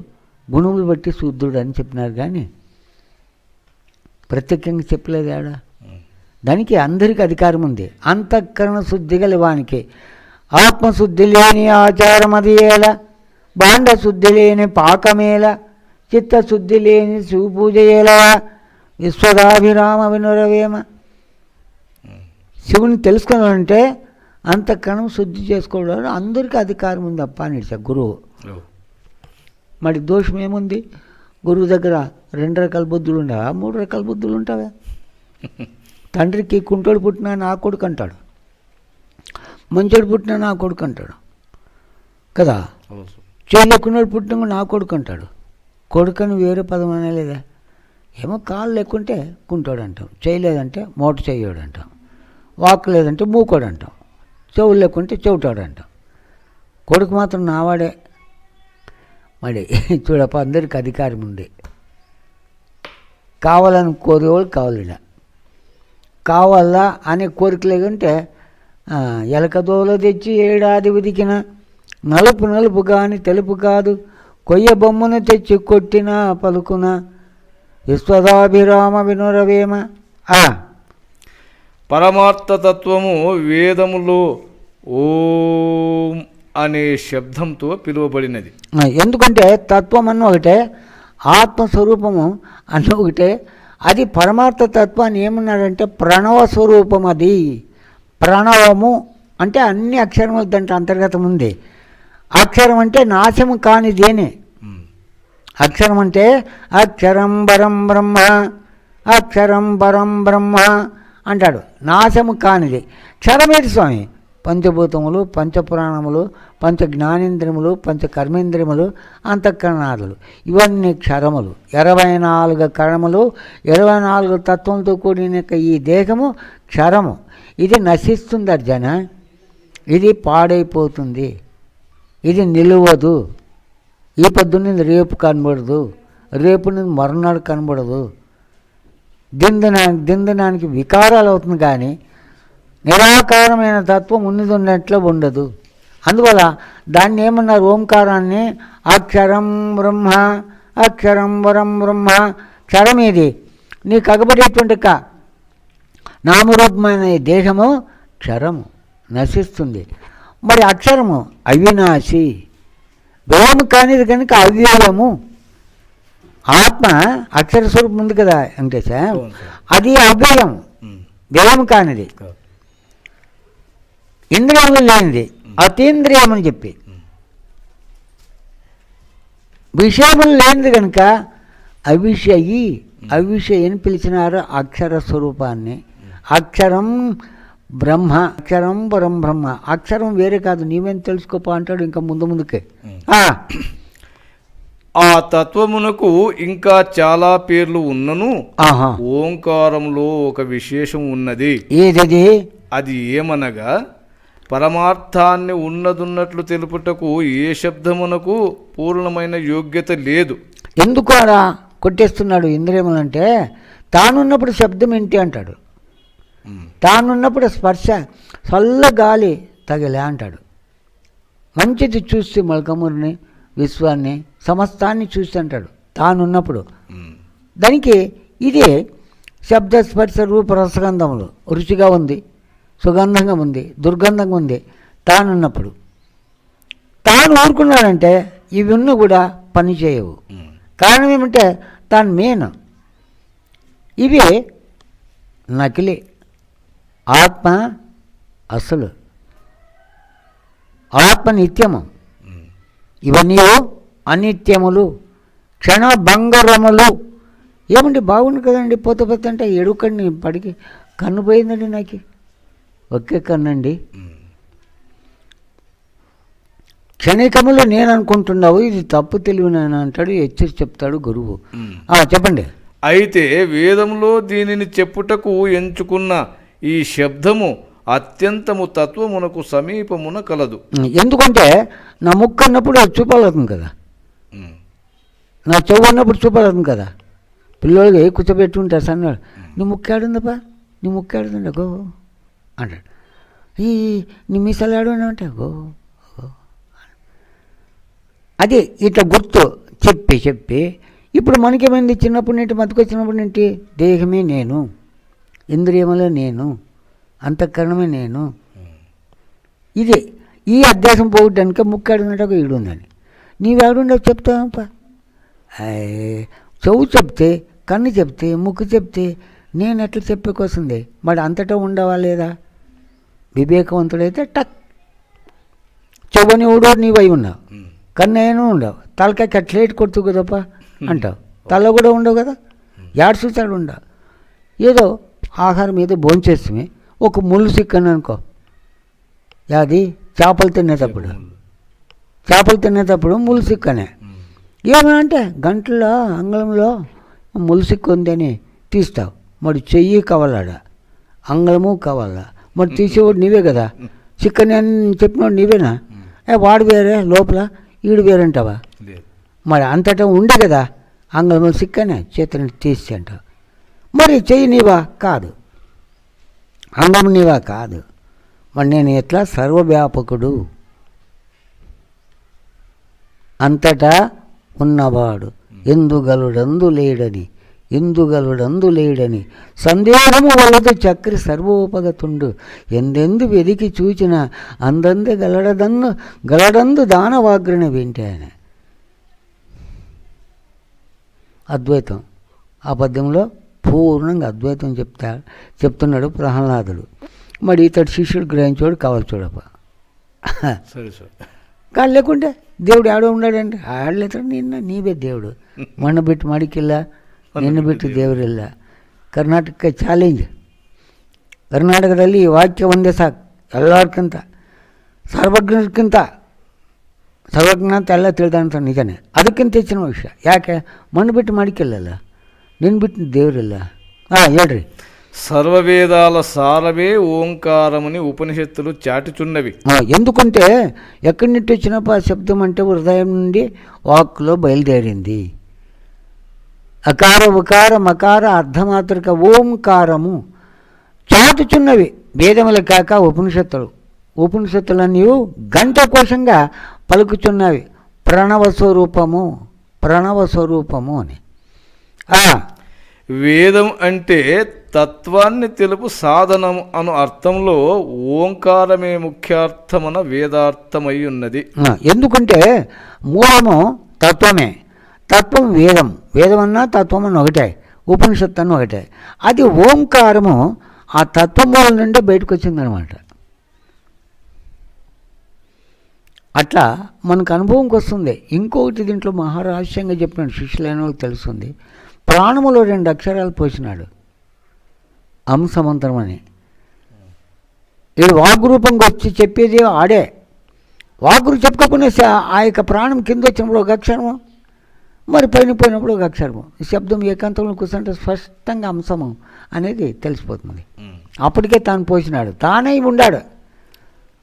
గుణములు బట్టి శూద్రుడు అని చెప్పినారు. కానీ ప్రత్యేకంగా చెప్పలేదు ఆడ. దానికి అందరికీ అధికారం ఉంది. అంతఃకరణ శుద్ధి గల వానికి ఆత్మశుద్ధి లేని ఆచారం అది ఏల, బాండ శుద్ధి లేని పాకమేల, చిత్తశుద్ధి లేని శివపూజ ఏలా, విశ్వదాభిరామ వినురవేమ. శివుని తెలుసుకోవాలంటే అంతఃకరణం శుద్ధి చేసుకోవడం అందరికీ అధికారం ఉంది అప్ప అని గురువు. మరి దోషం ఏముంది? గురువు దగ్గర 2 రకాల బుద్ధులు ఉండవా, 3 రకాల బుద్ధులు ఉంటావా? తండ్రికి కుంటోడు పుట్టినా నా కొడుకు అంటాడు, మంచోడు పుట్టినా నా కొడుకు అంటాడు కదా. చేయలేకున్నాడు పుట్టినా నా కొడుకు అంటాడు. కొడుకని వేరే పదం అనలేదా? ఏమో కాళ్ళు లేకుంటే కుంటోడు అంటాం, చేయలేదంటే మోటు చెయ్యోడు అంటాం, వాక్ లేదంటే మూకోడు అంటాం, చెవులు లేకుంటే చెవిటోడు అంటాం. కొడుకు మాత్రం నావాడే. మరి చూడప్ప అందరికి అధికారం ఉంది. కావాలని కోరేవాళ్ళు కావాలిడా, కావాలా అనే కోరిక లేకుంటే ఎలకదోల తెచ్చి ఏడాది ఉదికిన, నలుపు నలుపు కానీ తెలుపు కాదు, కొయ్య బొమ్మను తెచ్చి కొట్టిన పలుకున, విశ్వదాభిరామ వినురవేమ. పరమార్థతత్వము వేదములో ఓం అనే శబ్దంతో పిలువబడినది. ఎందుకంటే తత్వం అన్న ఒకటే, ఆత్మస్వరూపము అన్న ఒకటే. అది పరమార్థ తత్వాన్ని ఏమన్నాడంటే ప్రణవ స్వరూపం. అది ప్రణవము అంటే అన్ని అక్షరములు దాంట్లో అంతర్గతం ఉంది. అక్షరం అంటే నాశము కానిదేనే. అక్షరం అంటే అక్షరం పరం బ్రహ్మ, అక్షరం పరం బ్రహ్మ అంటాడు. నాశము కానిది క్షరమేది స్వామి. పంచభూతములు, పంచపురాణములు, పంచ జ్ఞానేంద్రియములు, పంచ కర్మేంద్రియములు, అంతఃకరణాదులు ఇవన్నీ క్షరములు. 24 కరణములు, 24 తత్వంతో కూడిన ఈ దేహము క్షరము. ఇది నశిస్తుంది అర్జున, ఇది పాడైపోతుంది, ఇది నిలువదు. ఈ పొద్దున్నది రేపు కనబడదు, రేపు మరునాడు కనబడదు. దిందనానికి వికారాలు అవుతుంది కానీ నిరాకారమైన తత్వం ఉన్నట్లు ఉండదు. అందువల్ల దాన్ని ఏమన్నారు? ఓంకారాన్ని అక్షరం బ్రహ్మ, అక్షరం వరం బ్రహ్మ. క్షరం ఏది? నీకు అగబడేటువంటి నామరూపమైన ఈ దేహము క్షరము, నశిస్తుంది. మరి అక్షరము అవినాశి, వ్యయము కానిది కనుక అవ్యయము. ఆత్మ అక్షర స్వరూపం ఉంది కదా వెంకటేశ, అది అవ్యయం, వ్యయం కానిది, ఇంద్రియములు లేనిది, అతీంద్రియం అని చెప్పి. విషయములు లేనిది కనుక అవిషయి, అవిషయి అని పిలిచినారు అక్షర స్వరూపాన్ని. అక్షరం బ్రహ్మ, అక్షరం బ్రహ్మ. అక్షరం వేరే కాదు, నీవేం తెలుసుకోపో అంటాడు ఇంకా ముందుకే. ఆ తత్వమునకు ఇంకా చాలా పేర్లు ఉన్నను ఓంకారంలో ఒక విశేషం ఉన్నది. ఏదది? అది ఏమనగా, పరమార్థాన్ని ఉన్నదున్నట్లు తెలుపుటకు ఏ శబ్దమునకు పూర్ణమైన యోగ్యత లేదు. ఎందుకు అలా కొట్టేస్తున్నాడు ఇంద్రియములంటే, తానున్నప్పుడు శబ్దం ఏంటి అంటాడు, తానున్నప్పుడు స్పర్శ చల్ల గాలి తగిలే అంటాడు. మంచిది చూస్తే మల్కమురిని, విశ్వాన్ని, సమస్తాన్ని చూసి అంటాడు తానున్నప్పుడు. దానికి ఇదే శబ్ద స్పర్శ రూప రసగంధములు. రుచిగా ఉంది, సుగంధంగా ఉంది, దుర్గంధంగా ఉంది తానున్నప్పుడు. తాను ఊరుకున్నాడంటే ఇవి ఉన్న కూడా పని చేయవు. కారణం ఏమంటే తాను మెయిన్. ఇవి నకిలీ, ఆత్మ అసలు, ఆత్మ నిత్యము. ఇవన్నీ అనిత్యములు, క్షణ భంగరములు. ఏమండి బాగుంది కదండి, పోతే పోతే అంటే ఎడుకండి పడికి కన్ను పోయిందండి నాకు, ఒకే కన్నండి. క్షణికములు నేను అనుకుంటున్నావు, ఇది తప్పు తెలివినని అంటాడు, హెచ్చరిక చెప్తాడు గురువు. చెప్పండి. అయితే వేదంలో దీనిని చెప్పుటకు ఎంచుకున్న ఈ శబ్దము అత్యంతము తత్వమునకు సమీపమున కలదు. ఎందుకంటే నా ముక్కు అన్నప్పుడు అది చూపాలవుతుంది కదా, నా చెవు అన్నప్పుడు చూపాలవుతుంది కదా. పిల్లలకి కూర్చోబెట్టి ఉంటారు సన్నాడు, నీ ముక్కు ఆడుందప్పా, నీ ముక్కు ఆడుతుండ గో అంటాడు. నీ మీసాలు ఆడున్నా అంటే గో. అది ఇట్లా గుర్తు చెప్పి ఇప్పుడు మనకేమైంది, చిన్నప్పటి నుండి మతికొచ్చినప్పటి నుండి దేహమే నేను, ఇంద్రియములే నేను, అంతఃకరణమే నేను. ఇదే ఈ అధ్యాసం పోవడానికి ముక్కాడున్నట్టు ఈడు ఉందని. నీవేడుండవు చెప్తావప్ప. చెవు చెప్తే, కన్ను చెప్తే, ముక్కు చెప్తే నేను ఎట్లా చెప్పేకొస్తుంది? మరి అంతటా ఉండవా లేదా? వివేకవంతుడైతే టక్ చెవుని ఊడో నీవై ఉన్నావు, కన్ను అయినా ఉండవు, తలకాయ కట్లేట్ కొడుతూ కదప్ప అంటావు, తల కూడా ఉండవు కదా, యాడ్ చూస్తాడు ఉండవు. ఏదో ఆహారం ఏదో భోంచేస్తే ఒక ముళ్ళు సిక్కని అనుకో, అది చేపలు తినేటప్పుడు ముళ్ళు సిక్కనే. ఏమనంటే గంటలో అంగళంలో ముళ్ళు సిక్కు ఉందని తీస్తావు, మరి చెయ్యి కావాలాడ, అంగళము కావాలా, మరి తీసేవాడు నీవే కదా. చిక్కని అని చెప్పినవాడు నీవేనా? వాడు వేరే లోపల, ఈడు వేరంటావా? మరి అంతటా ఉండే కదా అంగళము సిక్కనే, చేతిని తీసి అంటావు. మరి చెయ్యి నీవా? కాదు. అంగం నీవా? కాదు. మరి నేను ఎట్లా? సర్వవ్యాపకుడు, అంతటా ఉన్నవాడు, ఎందుగలుడందు లేడని సందేహము వలదు చక్రి సర్వోపగతుండు, ఎందెందు వెదికి చూచిన అందంది గలడందు దానవాగ్రణ వింటాయని. అద్వైతం ఆ పద్యంలో పూర్ణంగా అద్వైతం చెప్తున్నాడు ప్రహ్లాదుడు. మరి ఇతడు శిష్యుడు గ్రహించోడు కావాలి చూడప్ప. కాదు లేకుంటే దేవుడు ఆడ ఉన్నాడండి, ఆడలేతాడు. నీవే దేవుడు, మಣ್ಣು ಬಿಟ್ಟು ಮಡಿಕಿಲ್ಲ, ನಿನ್ನ ಬಿಟ್ಟು ದೇವರಿಲ್ಲ. ಕರ್ನಾಟಕ ಚಾಲೆಂಜ್. ಕರ್ನಾಟಕದಲ್ಲಿ ಈ ವಾಕ್ಯ ಒಂದೇ ಸಾಕು ಎಲ್ಲರಿಗಿಂತ, ಸರ್ವಜ್ಞಕ್ಕಿಂತ ಸರ್ವಜ್ಞ ಅಂತ ಎಲ್ಲ ತಿಳಿದಂತ ನಿಜನೇ. ಅದಕ್ಕಿಂತ ಹೆಚ್ಚಿನ ವಿಷಯ. ಯಾಕೆ? ಮಣ್ಣು ಬಿಟ್ಟು ಮಡಿಕಿಲ್ಲಲ್ಲ, ನಿನ್ನ ಬಿಟ್ಟು ದೇವರಿಲ್ಲ. ಹೇಳ್ರಿ. సర్వవేదాల సారమే ఓంకారముని ఉపనిషత్తులు చాటుచున్నవి. ఎందుకంటే ఎక్కడి నుండి వచ్చినప్పుడు ఆ శబ్దం అంటే హృదయం నుండి వాక్కులో బయలుదేరింది. అకార ఉకార మకార అర్ధమాత్రిక ఓంకారము చాటుచున్నవి వేదములు కాక ఉపనిషత్తులన్నీ గంట కోశంగా పలుకుచున్నవి. ప్రణవ స్వరూపము అని. వేదం అంటే తత్వాన్ని తెలుపు సాధనం అను అర్థంలో ఓంకారమే ముఖ్యార్థమన వేదార్థమై ఉన్నది. ఎందుకంటే మూలము తత్వమే. తత్వం వేదం. వేదం అన్నా తత్వం అని ఒకటే, ఉపనిషత్తు అని ఒకటే. అది ఓంకారము ఆ తత్వమూలం నుండి బయటకు వచ్చిందనమాట. అట్లా మనకు అనుభవంకి వస్తుంది. ఇంకొకటి దీంట్లో మహారహస్యంగా చెప్పినాడు, శిష్యులైన వాళ్ళకి తెలుస్తుంది. ప్రాణములో 2 అక్షరాలు పోసినాడు, అంశమంత్రం అని. ఇది వాగ్రూపంగా వచ్చి చెప్పేది ఆడే. వాగురు చెప్పుకోకుండా ఆ యొక్క ప్రాణం కింద వచ్చినప్పుడు ఒక అక్షరము, మరి పైన పోయినప్పుడు ఒక అక్షరము. శబ్దం ఏకాంతంలో కూర్చుంటే స్పష్టంగా అంశము అనేది తెలిసిపోతుంది. అప్పటికే తాను పోసినాడు, తానే ఉండాడు.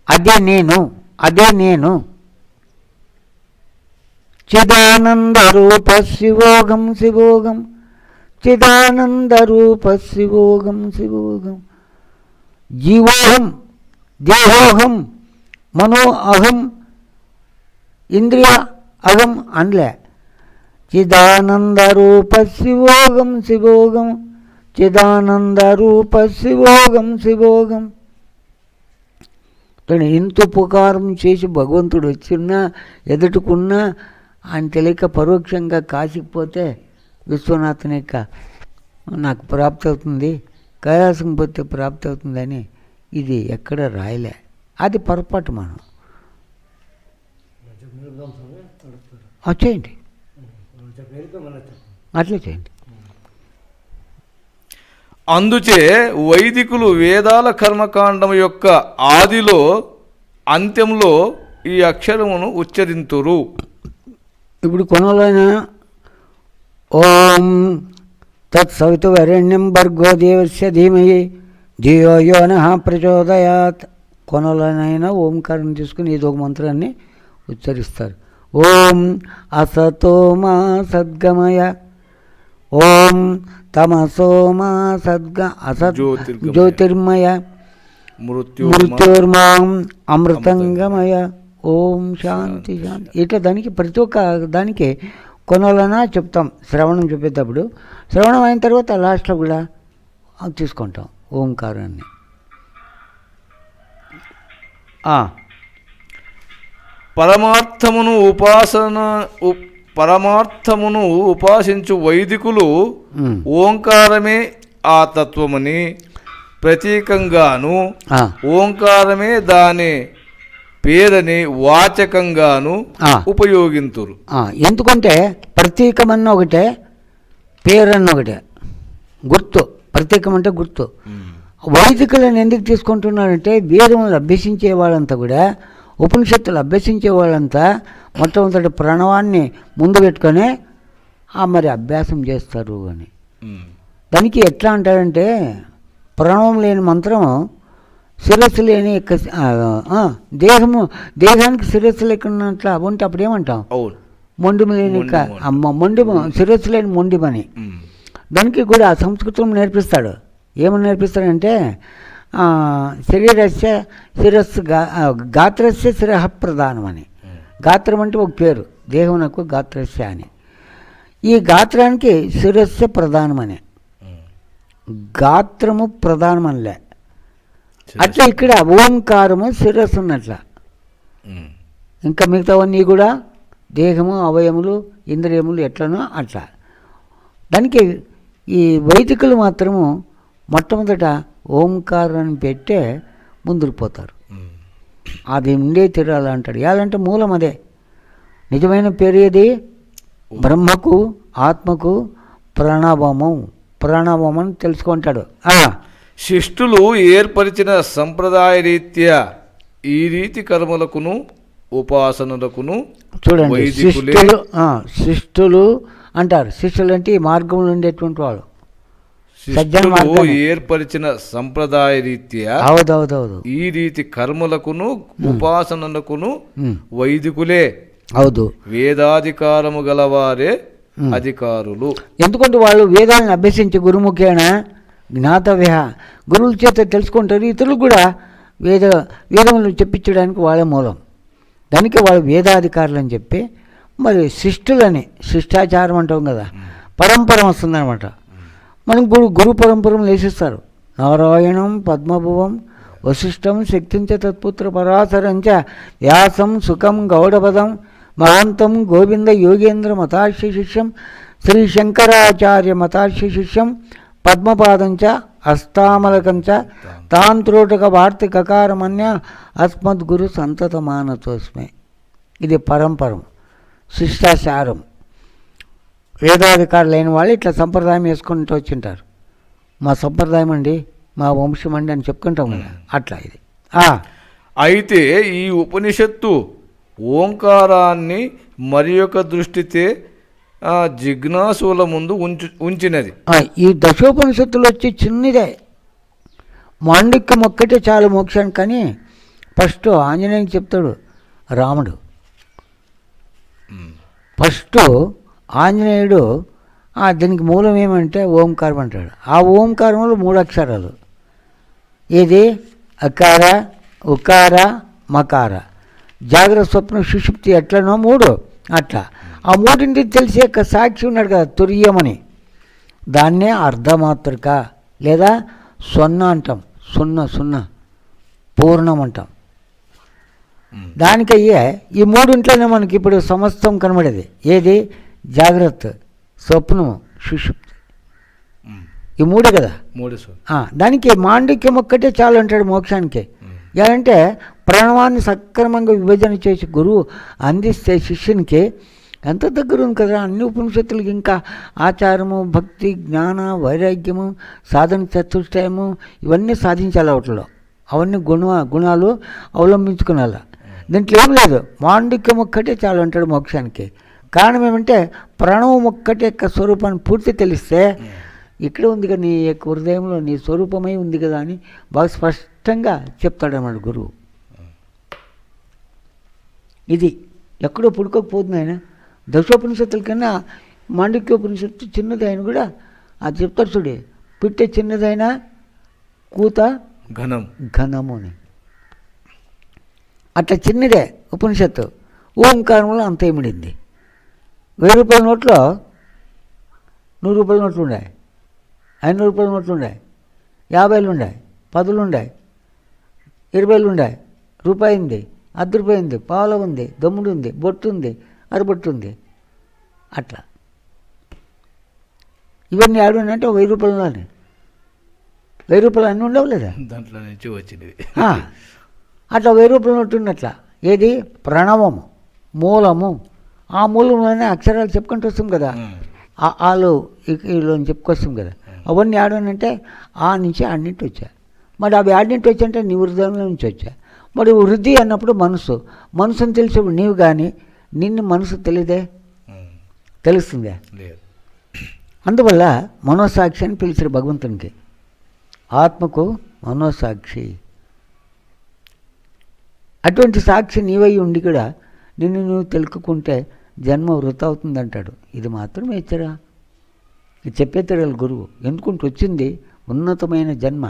అదే నేను, అదే నేను. చిదానంద రూప శివోగం శివోగం, చిదానంద రూప శివోగం శివోగం. జీవోహం దేహోహం మనో అహం ఇంద్రియ అహం అనలే. చిదానంద రూప శివోగం శివోగం, చిదానంద రూప శివోగం శివోగం. ఇంత ఉపకారం చేసి భగవంతుడు వచ్చిన్నా ఎదుటికున్నా ఆయన తెలియక పరోక్షంగా కాసిపోతే విశ్వనాథుని యొక్క నాకు ప్రాప్తి అవుతుంది, కైలాసం పోతే ప్రాప్తి అవుతుందని ఇది ఎక్కడ రాయలే. అది పొరపాటు. మనం చేయండి, అట్లా చేయండి. అందుచే వైదికులు వేదాల కర్మకాండం యొక్క ఆదిలో అంత్యంలో ఈ అక్షరమును ఉచ్చరింతురు. ఇప్పుడు కొనలైనా ఓం తత్సవితువరేణ్యం భర్గో దేవస్య ధీమహి ధియో యో నః ప్రచోదయాత్. కొనలనైనా ఓంకారం తీసుకుని ఏదో ఒక మంత్రాన్ని ఉచ్చరిస్తారు. ఓం అసతో మా సద్గమయ, ఓం తమసో మా అసత్ జ్యోతిర్మయ, మృత్యుర్మాం అమృతంగమయ. ఓం శాంతి శాంతి. ఇట్లా దానికి ప్రతి ఒక్క దానికి కొనలనా చెప్తాం. శ్రవణం చెప్పేటప్పుడు శ్రవణం అయిన తర్వాత లాస్ట్లో కూడా తీసుకుంటాం ఓంకారాన్ని. పరమార్థమును ఉపాసించు వైదికులు ఓంకారమే ఆ తత్వమని ప్రతీకంగాను, ఓంకారమే దాని పేరని వాచకంగాను ఉపయోగింతురు. ఎందుకంటే ప్రతీకమన్న ఒకటే, పేరన్న ఒకటే, గుర్తు. ప్రతీకం అంటే గుర్తు. వైదికులను ఎందుకు తీసుకుంటున్నారంటే వేదములు అభ్యసించే వాళ్ళంతా కూడా, ఉపనిషత్తులు అభ్యసించే వాళ్ళంతా మొట్టమొదటి ప్రణవాన్ని ముందు పెట్టుకొని మరి అభ్యాసం చేస్తారు అని. దానికి ఎట్లా అంటారంటే ప్రణవం లేని మంత్రం శిరస్సు లేని దేహానికి శిరస్సు లేకున్నట్ల ఉంటే అప్పుడు ఏమంటాం? మొండిమ లేని మొండిమ, శిరస్సు లేని మొండిమని. దానికి కూడా సంస్కృతం నేర్పిస్తాడు. ఏమని నేర్పిస్తాడంటే శరీరస్య శిరస్సు గాత్రస్య శిరః ప్రధానం అని. గాత్రం అంటే ఒక పేరు, దేహమునకు గాత్రస్య అని. ఈ గాత్రానికి శిరస్సు ప్రధానమని, గాత్రము ప్రధానమనిలే. అట్లా ఇక్కడ ఓంకారము శిరస్సు ఉన్నట్ల. ఇంకా మిగతావన్నీ కూడా దేహము, అవయములు, ఇంద్రియములు ఎట్లనో అట్లా. దానికి ఈ వైదికులు మాత్రము మొట్టమొదట ఓంకారాన్ని పెట్టే ముందుకు పోతారు. అది ఉండే తిరాలి అంటాడు. ఏదంటే మూలం అదే. నిజమైన పేరు ఏది? బ్రహ్మకు ఆత్మకు ప్రణవము. ప్రణవం అని తెలుసుకుంటాడు. శిష్టులు ఏర్పరిచిన సంప్రదాయ రీత్యా ఈ రీతి కర్మలకును ఉపాసనలకును చూడండి, శిష్టులు అంటారు. శిష్యులు అంటే ఈ మార్గంలో ఉండేటువంటి వాళ్ళు. ఏర్పరిచిన సంప్రదాయ రీత్యా అవుదవుదవుదు ఈ రీతి కర్మలకును ఉపాసనలకును వైదికులే అవుదు, వేదాధికారము గలవారే అధికారులు. ఎందుకంటే వాళ్ళు వేదాలను అభ్యసించి గురుముఖేణ జ్ఞాతవ్య, గురువుల చేత తెలుసుకుంటారు. ఇతరులు కూడా వేదములు చెప్పించడానికి వాళ్ళే మూలం. దానికి వాళ్ళు వేదాధికారులు అని చెప్పి మరి శిష్టులని, శిష్టాచారం అంటాం కదా, పరంపర వస్తుందన్నమాట. మనం గురు పరంపరలు వేసిస్తారు. నారాయణం పద్మభువం వశిష్టం శక్తించ తత్పుత్ర పరాశరంచ వ్యాసం సుఖం గౌడపదం మహాంతం గోవింద యోగేంద్ర మతార్షి శిష్యం శ్రీ శంకరాచార్య మతార్షి శిష్యం పద్మపాదంచ అస్తామలకంచ తాంత్రోటక వార్తికకారమన్య అస్మద్గురు సంతతమానతోస్మే. ఇది పరంపరం, శిష్టాచారం. వేదాధికారులు అయిన వాళ్ళు ఇట్లా సంప్రదాయం వేసుకుంటూ వచ్చింటారు. మా సంప్రదాయం అండి, మా వంశం అండి అని చెప్పుకుంటాం కదా, అట్లా ఇది. అయితే ఈ ఉపనిషత్తు ఓంకారాన్ని మరి యొక్క దృష్టితే జిజ్ఞాసుల ముందు ఉంచినది. ఈ దశోపనిషత్తులు వచ్చి చిన్నదే, మాండిక్యం ఒక్కటే చాలు మోక్షానికి. కానీ ఫస్ట్ ఆంజనేయునికి చెప్తాడు రాముడు. ఫస్ట్ ఆంజనేయుడు దీనికి మూలం ఏమంటే ఓంకారం అంటాడు. ఆ ఓంకారంలో 3 అక్షరాలు. ఏది? అకార, ఉకార, మకార. జాగ్రత్త, స్వప్న, సుషుప్తి ఎట్లనో 3 అట్లా. ఆ 3 తెలిసే సాక్షి ఉన్నాడు కదా తుర్యమని, దాన్నే అర్ధమాత్రిక లేదా 0 అంటాం. 0 పూర్ణం అంటాం. దానికయ్యే ఈ 3 మనకి ఇప్పుడు సమస్తం కనబడేది. ఏది? జాగ్రత్త, స్వప్నము, సుషుప్తి. ఈ 3 కదా. దానికి మాండిక్యం ఒక్కటే చాలు అంటాడు మోక్షానికి. ఏంటంటే ప్రణవాన్ని సక్రమంగా విభజన చేసి గురువు అందిస్తే శిష్యునికి ఎంత దగ్గర ఉంది కదా. అన్ని ఉపనిషత్తులకి ఇంకా ఆచారము, భక్తి, జ్ఞాన, వైరాగ్యము, సాధన చతుష్టయము ఇవన్నీ సాధించాలి. వాటిలో అవన్నీ గుణాలు అవలంబించుకునాలి. దీంట్లో ఏం లేదు, మాండిక్యం ఒక్కటే చాలు అంటాడు మోక్షానికి. కారణం ఏమంటే ప్రణవం ఒక్కటే యొక్క స్వరూపాన్ని పూర్తి తెలిస్తే ఇక్కడే ఉంది కదా, నీ యొక్క హృదయంలో నీ స్వరూపమై ఉంది కదా అని బాగా స్పష్టంగా చెప్తాడన్నమాట గురువు. ఇది ఎక్కడో పుడుకోకపోతుంది ఆయన. దశోపనిషత్తుల కన్నా మాండిక్యోపనిషత్తు చిన్నది. ఆయన కూడా అది చెప్తాడు చూడే, పిట్టే చిన్నదైనా కూత ఘనము అని. అట్లా చిన్నదే ఉపనిషత్తు. ఓంకారంలో అంత ఇమిడింది. 1000 రూపాయల నోట్లో 100 రూపాయల నోట్లు ఉన్నాయి, 500 రూపాయల నోట్లు ఉన్నాయి, 50 ఉన్నాయి, 10 ఉన్నాయి, 20 ఉన్నాయి, రూపాయి ఉంది, ₹10 ఉంది, పావుల ఉంది, దమ్ముడు ఉంది, బొట్టు ఉంది, అరబొట్టు ఉంది. అట్లా ఇవన్నీ ఆడునంటే 1000 రూపాయలలోనే 1000 రూపాయలు అన్నీ ఉండవు లేదా, దాంట్లో నుంచి వచ్చినవి. అట్లా 1000 రూపాయల నోటు ఉన్నట్ల. ఏది? ప్రణవము, మూలము. ఆ మూలంలోనే అక్షరాలు చెప్పుకుంటూ వస్తాం కదా, ఆలు వీళ్ళు చెప్పుకొస్తాం కదా. అవన్నీ ఆడనంటే ఆ నుంచి ఆడింటి వచ్చా. మరి అవి ఆడింటి వచ్చాయంటే నీ హృదయంలో నుంచి వచ్చా. మరి వృద్ధి అన్నప్పుడు మనసుని తెలిసేప్పుడు నీవు కానీ నిన్ను మనసు తెలియదే, తెలుస్తుందే. అందువల్ల మనోసాక్షి అని పిలిచారు భగవంతునికి. ఆత్మకు మనోసాక్షి. అటువంటి సాక్షి నీవై ఉండి కూడా నిన్ను నువ్వు తెలుసుకుంటే జన్మ వృధా అవుతుందంటాడు. ఇది మాత్రం హెచ్చరా, ఇది చెప్పేతాడు గురువు. ఎందుకుంటూ వచ్చింది ఉన్నతమైన జన్మ.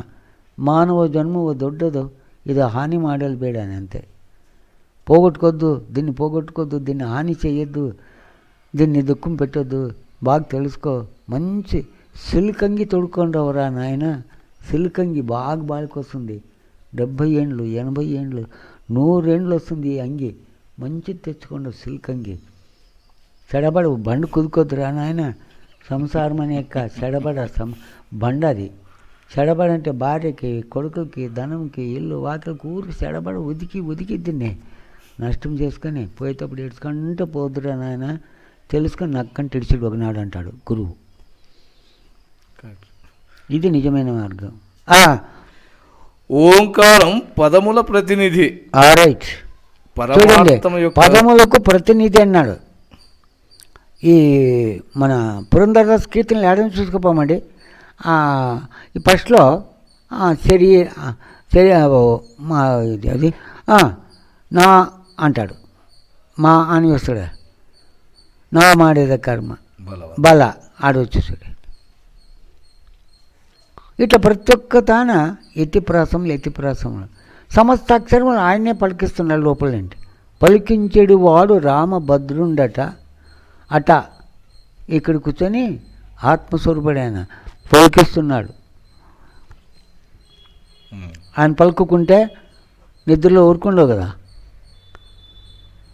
మానవ జన్మ దొడ్డదో ఇది హాని మాడలు ಬೇಡ అని అంతే. పోగొట్టుకోవద్దు దీన్ని, పోగొట్టుకోవద్దు దీన్ని, హాని చేయొద్దు దీన్ని, దుఃఖం పెట్టొద్దు. బాగా తెలుసుకో. మంచి సిల్కంగి తొడుక్కొని రావరా నాయన. సిల్కంగి బాగా బాలికొస్తుంది. 70 ఏండ్లు 80 ఏండ్లు 100 ఏండ్లు వస్తుంది ఈ అంగి. మంచిది తెచ్చుకోండి సిల్కంగి. చెడబడ బండి కుదుకొద్దురా నాయన. సంసారం అనే యొక్క చెడబడ బండ అది. చెడబడంటే భార్యకి, కొడుకుకి, ధనంకి, ఇల్లు వాకిలికి ఊరికి చెడబడ ఉదికి దీన్ని నష్టం చేసుకొని పోయేటప్పుడు ఏడ్చుకుంటే పోదురా నాయన. తెలుసుకొని నక్కంటే ఇడిచిడు ఒకనాడు అంటాడు గురువు. ఇది నిజమైన మార్గం. ఓంకారం పదముల ప్రతినిధి. రైట్. చూడండి, పదములకు ప్రతినిధి అన్నాడు. ఈ మన పురంధరదాస్ కీర్తనలు ఏడని చూసుకోపోమండి. ఈ ఫస్ట్లో అది నా అంటాడు, మా అని వస్తాడు. నా మాడేద కర్మ బల ఆడొచ్చేసాడు. ఇట్లా ప్రతి ఒక్క తాన ఎత్తిప్రాసములు సమస్త అక్షరములు ఆయనే పలికిస్తున్నాడు లోపలంటే. పలికించేడు వాడు రామభద్రుండట. అట ఇక్కడ కూర్చొని ఆత్మస్వరూపుడైన పలికిస్తున్నాడు. ఆయన పలుకుకుంటే నిద్రలో ఊరుకుండవు కదా,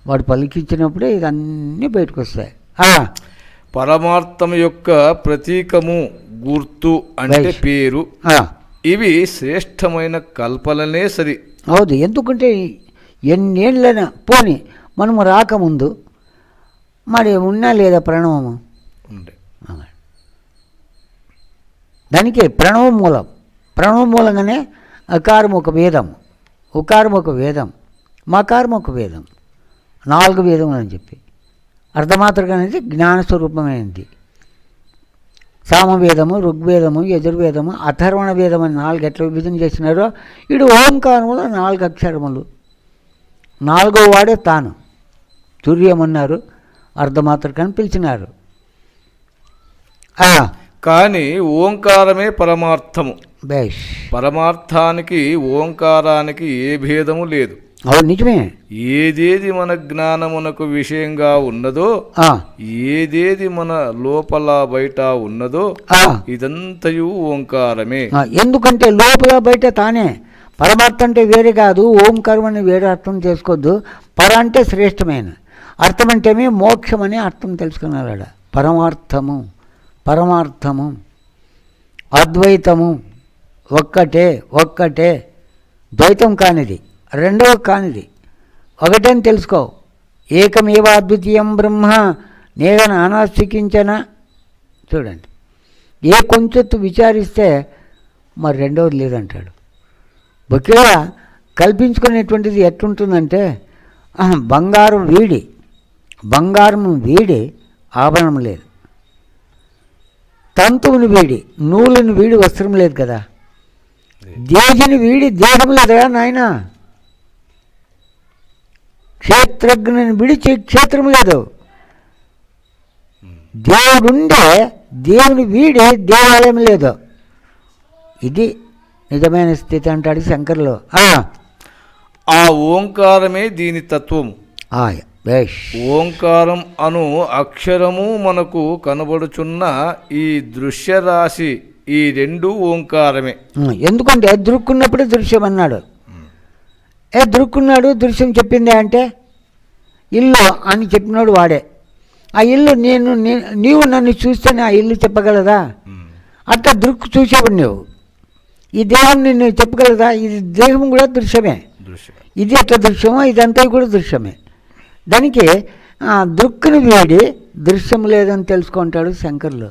వాడు పలికించినప్పుడే ఇదన్నీ బయటకు వస్తాయి. పరమార్థం యొక్క ప్రతీకము, గుర్తు అంటే పేరు, ఇవి శ్రేష్టమైన కల్పనలే సరి. అవును, ఎందుకంటే ఎన్నేళ్ళైనా పోని మనము రాకముందు మరి ఉన్నా లేదా ప్రణవము ఉండే, దానికి ప్రణవ మూలం. ప్రణవ మూలంగానే అకారం ఒక వేదం, ఉకారం ఒక వేదం, మకారం ఒక వేదం, 4 వేదములు అని చెప్పి అర్ధమాత్రగా అనేది జ్ఞానస్వరూపమైనది. సామవేదము, ఋగ్వేదము, యజుర్వేదము, అథర్వణ వేదం అని 4 ఎట్లా విభజన చేసినారో ఇడు ఓంకారములో 4 అక్షరములు. 4వ వాడే తాను సూర్యమన్నారు, అర్ధమాత్రకని పిలిచినారు. కానీ ఓంకారమే పరమార్థము. బేష్, పరమార్థానికి ఓంకారానికి ఏ భేదము లేదు. అవును, నిజమే. ఏదేది మన జ్ఞానమునకు విషయంగా ఉన్నదో, ఏదేది మన లోపల బయట ఉన్నదో ఇదంతయు ఓంకారమే. ఎందుకంటే లోపల బయట తానే. పరమార్థం అంటే వేరే కాదు, ఓంకారం అని వేరే అర్థం చేసుకోవద్దు. పర అంటే శ్రేష్టమైన అర్థం, అంటేమే మోక్షం అని అర్థం తెలుసుకున్నాడు. పరమార్థము, పరమార్థము, అద్వైతము, ఒక్కటే ఒక్కటే, ద్వైతం కానిది, రెండవ కానిది, ఒకటని తెలుసుకో. ఏకమేవ అద్వితీయం బ్రహ్మ నేగన అనాస్తికించన. చూడండి, ఏ కొంచెం విచారిస్తే మరి రెండవది లేదంటాడు. ఒకేలా కల్పించుకునేటువంటిది ఎట్లుంటుందంటే, బంగారం వీడి ఆభరణం లేదు, తంతువుని వీడి నూలుని వీడి వస్త్రం లేదు కదా, దేశిని వీడి దేహం లేదురా నాయన, క్షేత్రజ్ఞని విడిచి క్షేత్రం లేదు, దేవుడుండే దేవుని వీడి దేవాలయం లేదు. ఇది నిజమైన స్థితి అంటాడు శంకర్లో. ఆ ఓంకారమే దీని తత్వము. ఓంకారం అను అక్షరము మనకు కనబడుచున్న ఈ దృశ్యరాశి, ఈ 2 ఓంకారమే. ఎందుకంటే దృక్కున్నప్పుడే దృశ్యం అన్నాడు. దృక్కున్నాడు, దృశ్యం చెప్పిందే అంటే ఇల్లు అని చెప్పినాడు వాడే. ఆ ఇల్లు నీవు నన్ను చూస్తేనే ఆ ఇల్లు చెప్పగలదా? అట్లా దృక్కు చూసేవాడు నువ్వు. ఈ దేహం నిన్ను చెప్పగలదా? ఇది దేహం కూడా దృశ్యమే. ఇది ఎట్లా దృశ్యమో ఇదంతా కూడా దృశ్యమే. దానికి దృక్కుని వీడి దృశ్యం లేదని తెలుసుకుంటాడు శంకర్లు.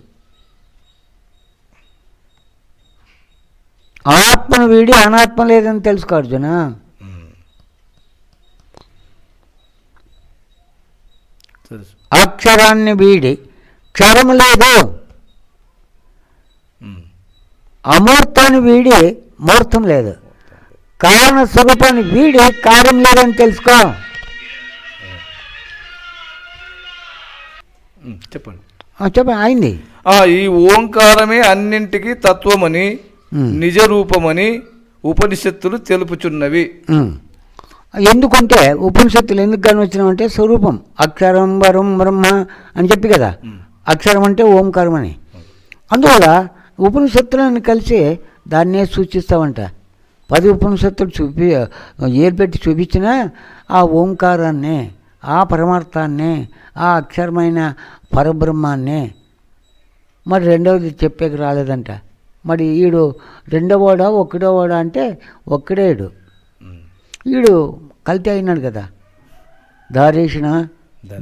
ఆత్మను వీడి అనాత్మ లేదని తెలుసుకో అర్జున. అక్షరాన్ని వీడి క్షరము లేదు, అమూర్తాన్ని వీడి మూర్తం లేదు, కారణ స్వరూపాన్ని వీడి కార్యం లేదని తెలుసుకో. చెప్పండి అయింది. ఈ ఓంకారమే అన్నింటికి తత్వమని, నిజ రూపమని ఉపనిషత్తులు తెలుపుచున్నవి. ఎందుకంటే ఉపనిషత్తులు ఎందుకు కానీ వచ్చినామంటే స్వరూపం, అక్షరం వరం బ్రహ్మ అని చెప్పి కదా, అక్షరం అంటే ఓంకారం అని. అందువల్ల ఉపనిషత్తులను కలిసి దాన్నే సూచిస్తామంట. 10 ఉపనిషత్తులు ఏర్పెట్టి చూపించినా ఆ ఓంకారాన్నే, ఆ పరమార్థాన్నే, ఆ అక్షరమైన పరబ్రహ్మాన్నే. మరి రెండవది చెప్పేకి రాలేదంట. మరి ఈడు రెండవవాడా ఒకటోవాడా అంటే ఒక్కడేడు. ఈడు కల్తీ అయినాడు కదా, దారేషణ,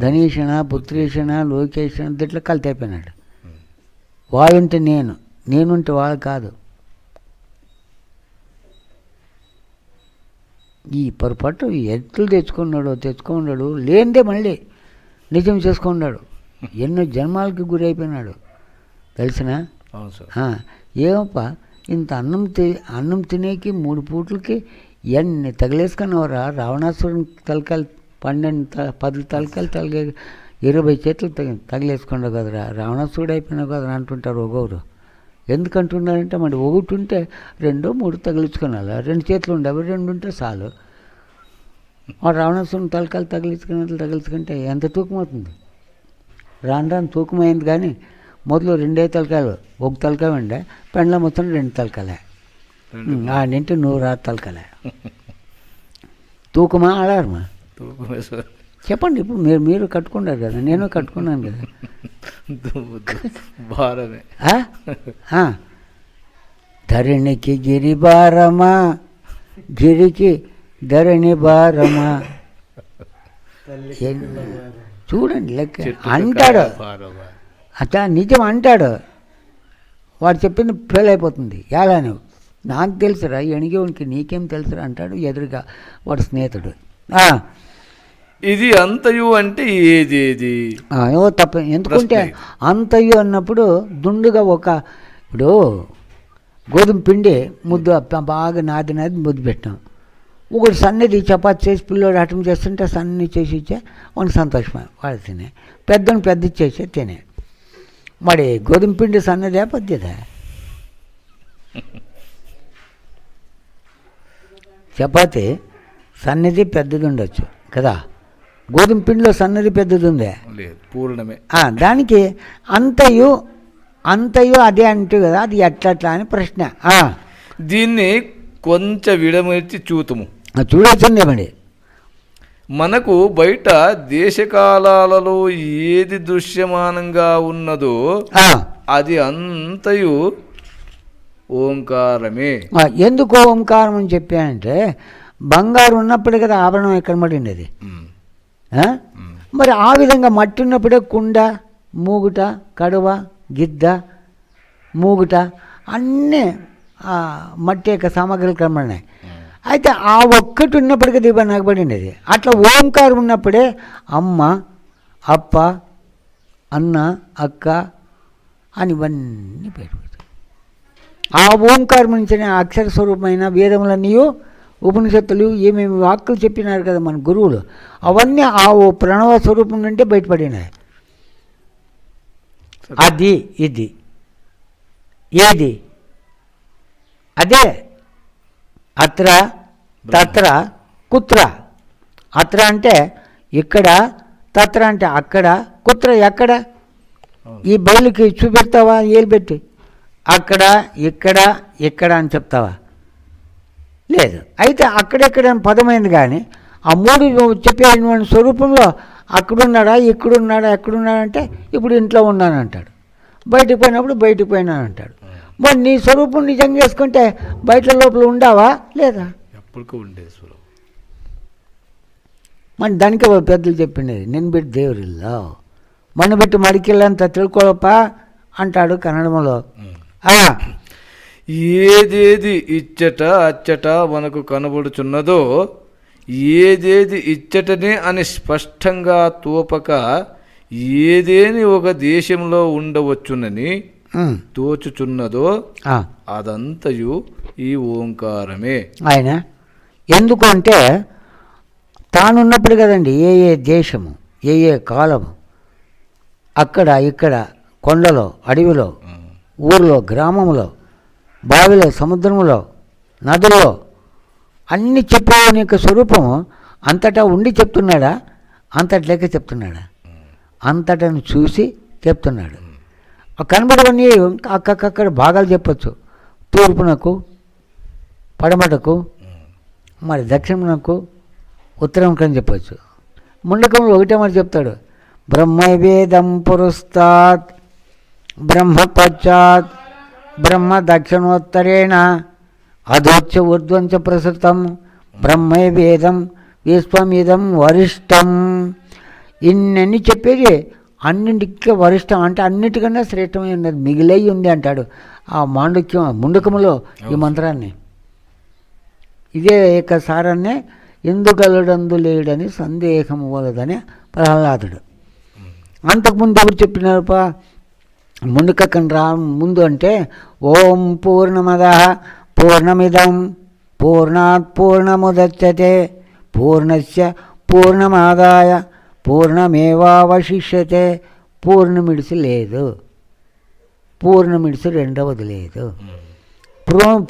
ధనీషణ, పుత్రేషణ, లోకేషణ, ఇట్లా కల్తీ అయిపోయినాడు. వాడుంటే నేనుంటే వాడు కాదు. ఈ పొరపాటు ఎట్లు తెచ్చుకున్నాడు లేనిదే మళ్ళీ నిజం చేసుకున్నాడు. ఎన్నో జన్మాలకి గురి అయిపోయినాడు తెలిసిన. ఏమప్ప ఇంత అన్నం తినేకి 3 పూట్లకి ఎన్ని తగిలేసుకున్నావురా? రావణాసురుని తలకాయలు 10 తలకాయలు 20 చేతులు తగిలేసుకున్నావు కదరా, రావణాసురుడు అయిపోయినావు కదరా అంటుంటారు ఒగోరు. ఎందుకంటున్నారంటే మరి ఒకటి ఉంటే 2, 3 తగిలించుకోవాలి. 2 చేతులు ఉండవు, 2 ఉంటే చాలు. ఆ రావణాసురుని తలకాయలు తగిలించుకుంటే ఎంత తూకం అవుతుంది? రాను తూకమైంది కానీ మొదలు 2 తలకాయలు, ఒక తలకాయ ఉండే పెండ్ల మొత్తం 2 తలకాయలే, ఆడింటి 100 తలకాయలే. తూకమా ఆడారమా చెప్పండి. ఇప్పుడు మీరు కట్టుకున్నారు కదా, నేను కట్టుకున్నాను కదా. భారమే. ధరణికి గిరి భారమా, గిరికి ధరణి భారమా. చూడండి లెక్క అంటాడు, అట్లా నిజం అంటాడు. వాడు చెప్పింది ఫెయిల్ అయిపోతుంది. ఎలా నువ్వు నాకు తెలుసురా, ఎణిగేవానికి నీకేం తెలుసురా అంటాడు ఎదురుగా వాడు స్నేహితుడు. ఇది అంతయు అంటే ఏది ఏవో తప్ప. ఎందుకంటే అంతయు అన్నప్పుడు దుండుగా ఇప్పుడు గోధుమ పిండి ముద్దు బాగా నాది ముద్దు పెట్టాం. ఒకటి సన్నది చపాతి చేసి పిల్లోడు అటం చేస్తుంటే సన్ని చేసి ఇచ్చే వాడికి సంతోషమే, వాడు తినే. పెద్దని పెద్ద ఇచ్చేసే తినే. మరి గోధుమ పిండి సన్నదే పెద్దదా? చపాతి సన్నది పెద్దది ఉండొచ్చు కదా, గోధుమ పిండిలో సన్నది పెద్దది ఉందే, పూర్ణమే. దానికి అంతయు అదే అంటూ కదా, అది ఎట్లట్లా అని ప్రశ్న. దీన్ని కొంచెం విడమర్చి చూతుము. చూడొచ్చండి. మరి మనకు బయట దేశకాలాలలో ఏది దృశ్యమానంగా ఉన్నదో అది అంతయు ఓంకారమే. ఎందుకు ఓంకారం అని చెప్పానంటే బంగారు ఉన్నప్పుడే కదా ఆభరణం ఎక్కడ పడింది అది. మరి ఆ విధంగా మట్టి ఉన్నప్పుడే కుండ, మూగుట, కడువ, గిద్ద, మూగుట అన్నీ మట్టి యొక్క సామాగ్రిలు కనబడినాయి. అయితే ఆ ఒక్కటి ఉన్నప్పటికీ దీపం నాకు పడింది అది. అట్లా ఓంకారం ఉన్నప్పుడే అమ్మ, అప్ప, అన్న, అక్క అని ఇవన్నీ పెరుగుతాయి. ఆ ఓంకారం నుంచి అక్షర స్వరూపమైన వేదములన్నీ, ఉపనిషత్తులు ఏమేమి వాక్కులు చెప్పినారు కదా మన గురువులు, అవన్నీ ఆ ప్రణవ స్వరూపం నుండి బయటపడినాయి. అది ఇది ఏది అదే. అత్ర తత్ర కుత్ర. అత్ర అంటే ఇక్కడ, తత్ర అంటే అక్కడ, కుత్ర ఎక్కడ. ఈ బయలుకి చూపెడతావా ఏలు పెట్టి? అక్కడ, ఇక్కడ, ఇక్కడ అని చెప్తావా? లేదు. అయితే అక్కడెక్కడ పదమైంది కానీ ఆ మూడు చెప్పేటువంటి స్వరూపంలో అక్కడున్నాడా, ఇక్కడున్నాడా, ఎక్కడున్నాడంటే ఇప్పుడు ఇంట్లో ఉన్నాను అంటాడు, బయటకు పోయినప్పుడు బయటకు పోయినాను అంటాడు. మరి నీ స్వరూపం నిజంగా చేసుకుంటే బయట లోపల ఉండావా లేదా? ఎప్పటికీ ఉండే స్వరూపం. మరి దానికే పెద్దలు చెప్పిండేది, నేను పెట్టి దేవుడిల్లో మన పెట్టి మడికెళ్ళంత తిరుకోలప్ప అంటాడు కన్నడంలో. ఏదేది ఇచ్చట అచ్చట మనకు కనబడుచున్నదో, ఏదేది ఇచ్చటనే అని స్పష్టంగా తోపక ఏదేని ఒక దేశంలో ఉండవచ్చునని తోచుచున్నదో అదంతయు ఈ ఓంకారమే. ఆయన ఎందుకు అంటే తానున్నప్పుడు కదండి ఏ దేశము, ఏ కాలము, అక్కడ ఇక్కడ కొండలో, అడవిలో, ఊరిలో, గ్రామంలో, బావిలో, సముద్రంలో, నదుల్లో అన్ని చెప్పేవాని యొక్క స్వరూపము అంతటా ఉండి చెప్తున్నాడా, అంతటి లెక్క చెప్తున్నాడా? అంతటను చూసి చెప్తున్నాడు. కనబడవన్నీ అక్కడక్కడ భాగాలు చెప్పచ్చు. తూర్పునకు, పడమటకు, మరి దక్షిణమునకు, ఉత్తరంకు అని చెప్పచ్చు. ముండకంలో ఒకటే మరి చెప్తాడు, బ్రహ్మవేదం పురస్తాత్ బ్రహ్మ పశ్చాత్ బ్రహ్మ దక్షిణోత్తరేణ అధోచ్య ఊర్ధ్వంచ ప్రసృతం బ్రహ్మవేదం విశ్వమిదం వరిష్టం. ఇన్ని చెప్పేది అన్నింటికి వరిష్టం అంటే అన్నిటికన్నా శ్రేష్టమై ఉన్నది, మిగిలై ఉంది అంటాడు ఆ ముండకములో ఈ మంత్రాన్ని. ఇదే యొక్క సారాన్నే ఎందుగలడందు లేడని సందేహం వలదని ప్రహ్లాదుడు. అంతకుముందు ఎవరు చెప్పినారుప ముందుకక్కని రా ముందు అంటే ఓం పూర్ణమదః పూర్ణమిదం పూర్ణాత్ పూర్ణముదచ్యతే పూర్ణస్య పూర్ణమాదాయ పూర్ణమేవావశిష్యతే. పూర్ణమిడిసి లేదు, పూర్ణమిడిసి రెండవది లేదు.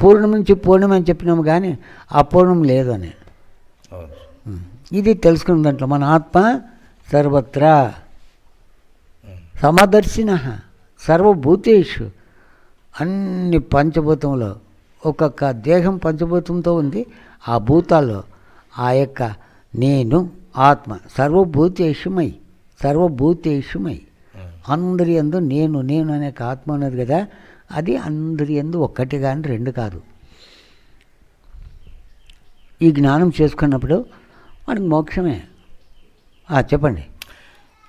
పూర్ణం నుంచి పూర్ణం అని చెప్పినాము కానీ అపూర్ణం లేదు అని. ఇది తెలుసుకున్న దాంట్లో మన ఆత్మ సర్వత్రా సమదర్శిన సర్వభూతేషు, అన్ని పంచభూతంలో ఒక్కొక్క దేహం పంచభూతంతో ఉంది. ఆ భూతాల్లో ఆ యొక్క నేను ఆత్మ సర్వభూతేషుమై, సర్వభూతేషుమై, అందరి యందు నేను నేను అనే ఆత్మ ఉన్నది కదా, అది అందరి యందు ఒక్కటి కానీ రెండు కాదు. ఈ జ్ఞానం చేసుకున్నప్పుడు మనకు మోక్షమే. చెప్పండి.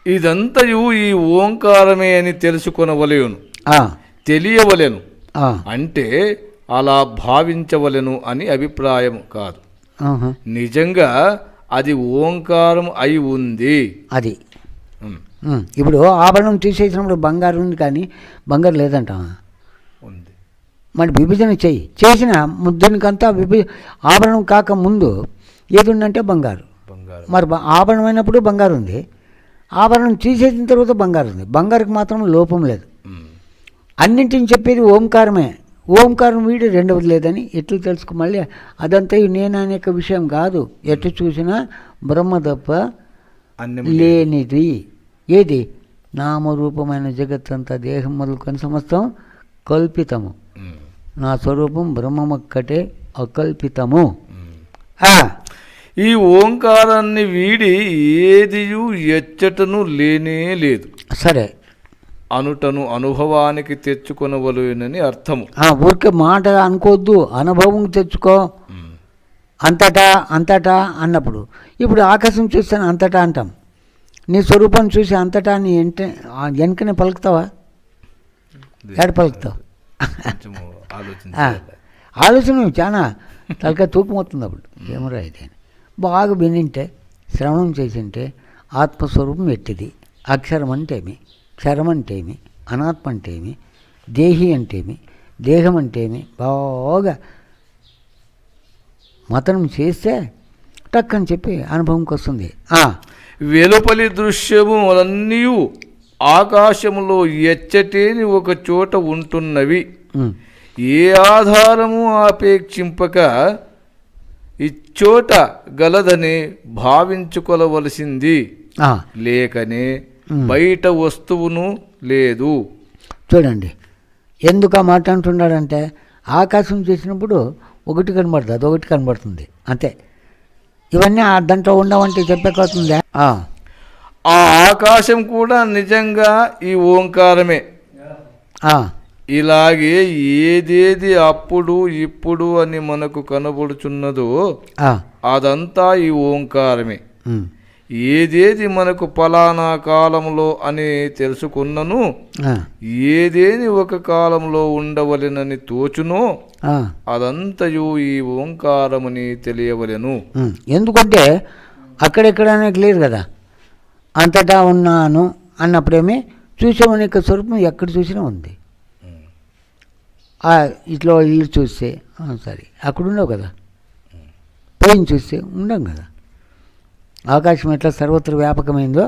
ఇదంతయు ఈ ఓంకారమే అని తెలుసుకొనవలెను, తెలియవలెను, అంటే అలా భావించవలెను అని అభిప్రాయం కాదు. నిజంగా అది ఓంకారం అయి ఉంది. అది ఇప్పుడు ఆభరణం తీసేసినప్పుడు బంగారు ఉంది కానీ బంగారు లేదంట ఉంది. మరి విభజన చేసిన ముద్దునికంతా ఆభరణం కాక ముందు ఏది ఉందంటే బంగారు. మరి ఆభరణం అయినప్పుడు బంగారు ఉంది, ఆభరణం తీసేసిన తర్వాత బంగారు ఉంది. బంగారుకి మాత్రం లోపం లేదు. అన్నింటిని చెప్పేది ఓంకారమే. ఓంకారం వీడి రెండవది లేదని ఎట్లు తెలుసుకో. మళ్ళీ అదంతా నేను అనేక విషయం కాదు. ఎటు చూసినా బ్రహ్మ తప్ప లేనిది. ఏది? నామరూపమైన జగత్తంతా దేహం మొదలుకొని సమస్తం కల్పితము. నా స్వరూపం బ్రహ్మమొక్కటే అకల్పితము. ఈ ఓంకారాన్ని వీడి ఏదియు ఎచ్చటను లేనే లేదు. సరే, అనుటను అనుభవానికి తెచ్చుకొనవలెనని అర్థము. ఊరికే మాట అనుకోవద్దు, అనుభవం తెచ్చుకో. అంతటా అంతటా అన్నప్పుడు ఇప్పుడు ఆకాశం చూస్తాను అంతటా అంటాం. నీ స్వరూపం చూసి అంతటా నీ వెనకనే పలుకుతావా? ఏడ పలుకుతావు? ఆలోచన చాలా తలకాయ తూకమవుతుంది. అప్పుడు ఏమరా ఇది అని బాగా వినింటే, శ్రవణం చేసింటే ఆత్మస్వరూపం ఎట్టిది, అక్షరం అంటేమి, క్షరం అంటేమి, అనాత్మ అంటేమి, దేహి అంటేమి, దేహం అంటేమి బాగా మతనం చేస్తే టక్కని చెప్పి అనుభవంకి వస్తుంది. వెలుపలి దృశ్యములన్నీ ఆకాశములో ఎచ్చటేని ఒక చోట ఉంటున్నవి. ఏ ఆధారము ఆపేక్షింపక ఇచ్చోట గలదని భావించుకోవలసింది, లేకనే బయట వస్తువును లేదు. చూడండి ఎందుకు ఆ మాట అంటున్నాడంటే, ఆకాశం చేసినప్పుడు ఒకటి కనబడుతుంది, అదొకటి కనబడుతుంది అంతే. ఇవన్నీ దాంట్లో ఉండవంటే చెప్పకపోతుందా? ఆ ఆకాశం కూడా నిజంగా ఈ ఓంకారమే. ఇలాగే ఏదేది అప్పుడు ఇప్పుడు అని మనకు కనబడుచున్నదో అదంతా ఈ ఓంకారమే. ఏదేది మనకు ఫలానా కాలంలో అని తెలుసుకున్నను, ఏదేని ఒక కాలంలో ఉండవలెనని తోచునో అదంతయు ఈ ఓంకారముని తెలియవలెను. ఎందుకంటే అక్కడెక్కడనే క్లియర్ కదా. అంతటా ఉన్నాను అన్నప్పుడేమి చూసేవాని యొక్క స్వరూపం ఎక్కడ చూసినా ఉంది. ఇట్లా ఇల్లు చూస్తే సరే అక్కడ ఉండవు కదా, పోయిన చూస్తే ఉండం కదా. ఆకాశం ఎట్లా సర్వత్ర వ్యాపకమైందో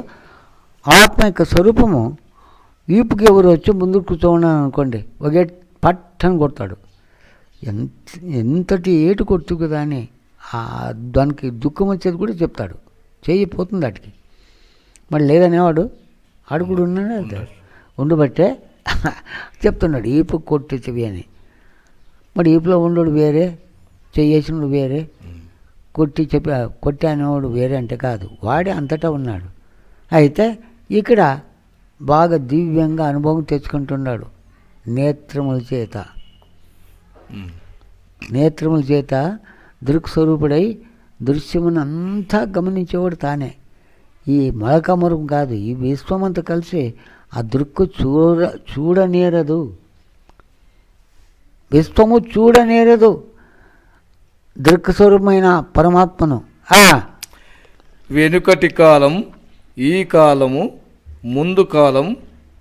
ఆత్మ యొక్క స్వరూపము వీపుకి ఎవరు వచ్చి ముందు కూర్చోన్నాను అనుకోండి, ఒకే పట్టని కొడతాడు. ఎంతటి ఏటు కొట్టు కదా అని దానికి దుఃఖం వచ్చేది కూడా చెప్తాడు. చేయపోతుంది వాటికి. మరి లేదనేవాడు ఆడు కూడా ఉన్నాడు, ఉండబట్టే చెప్తున్నాడు ఈపు కొట్టి చెవి అని. మరి ఈపులో ఉండడు వేరే, చేసినడు వేరే, కొట్టి అనేవాడు వేరే అంటే కాదు, వాడే అంతటా ఉన్నాడు. అయితే ఇక్కడ బాగా దివ్యంగా అనుభవం తెచ్చుకుంటున్నాడు నేత్రముల చేత. నేత్రముల చేత దృక్స్వరూపుడై దృశ్యమును అంతా గమనించేవాడు తానే. ఈ మలకమరం కాదు, ఈ విశ్వమంతా కలిసి ఆ దృక్కు చూడనేరదు. విశ్వము చూడనేరదు దృక్స్వరూపమైన పరమాత్మను. వెనుకటి కాలం, ఈ కాలము, ముందు కాలం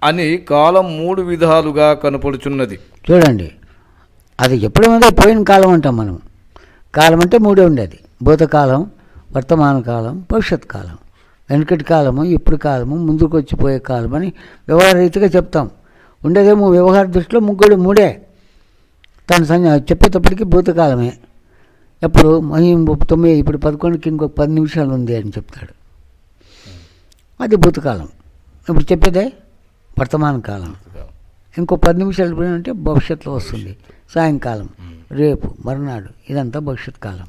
అని కాలం 3 విధాలుగా కనపడుచున్నది. చూడండి, అది ఎప్పుడేమైనా పోయిన కాలం అంటాం మనం. కాలం అంటే 3 ఉండేది: భూతకాలం, వర్తమాన కాలం, భవిష్యత్ కాలం. వెనుకటి కాలము, ఇప్పుడు కాలము, ముందుకు వచ్చిపోయే కాలం అని వ్యవహార రీతిగా చెప్తాం. ఉండేదేమో వ్యవహార దృష్టిలో 3 తను చెప్పేటప్పటికి భూతకాలమే. ఎప్పుడు 9, ఇప్పుడు 11కి ఇంకొక 10 నిమిషాలు ఉంది అని చెప్తాడు, అది భూతకాలం. ఇప్పుడు చెప్పేదే వర్తమాన కాలం. ఇంకో 10 నిమిషాలు పోయినంటే భవిష్యత్తులో వస్తుంది. సాయంకాలం, రేపు, మర్నాడు, ఇదంతా భవిష్యత్ కాలం.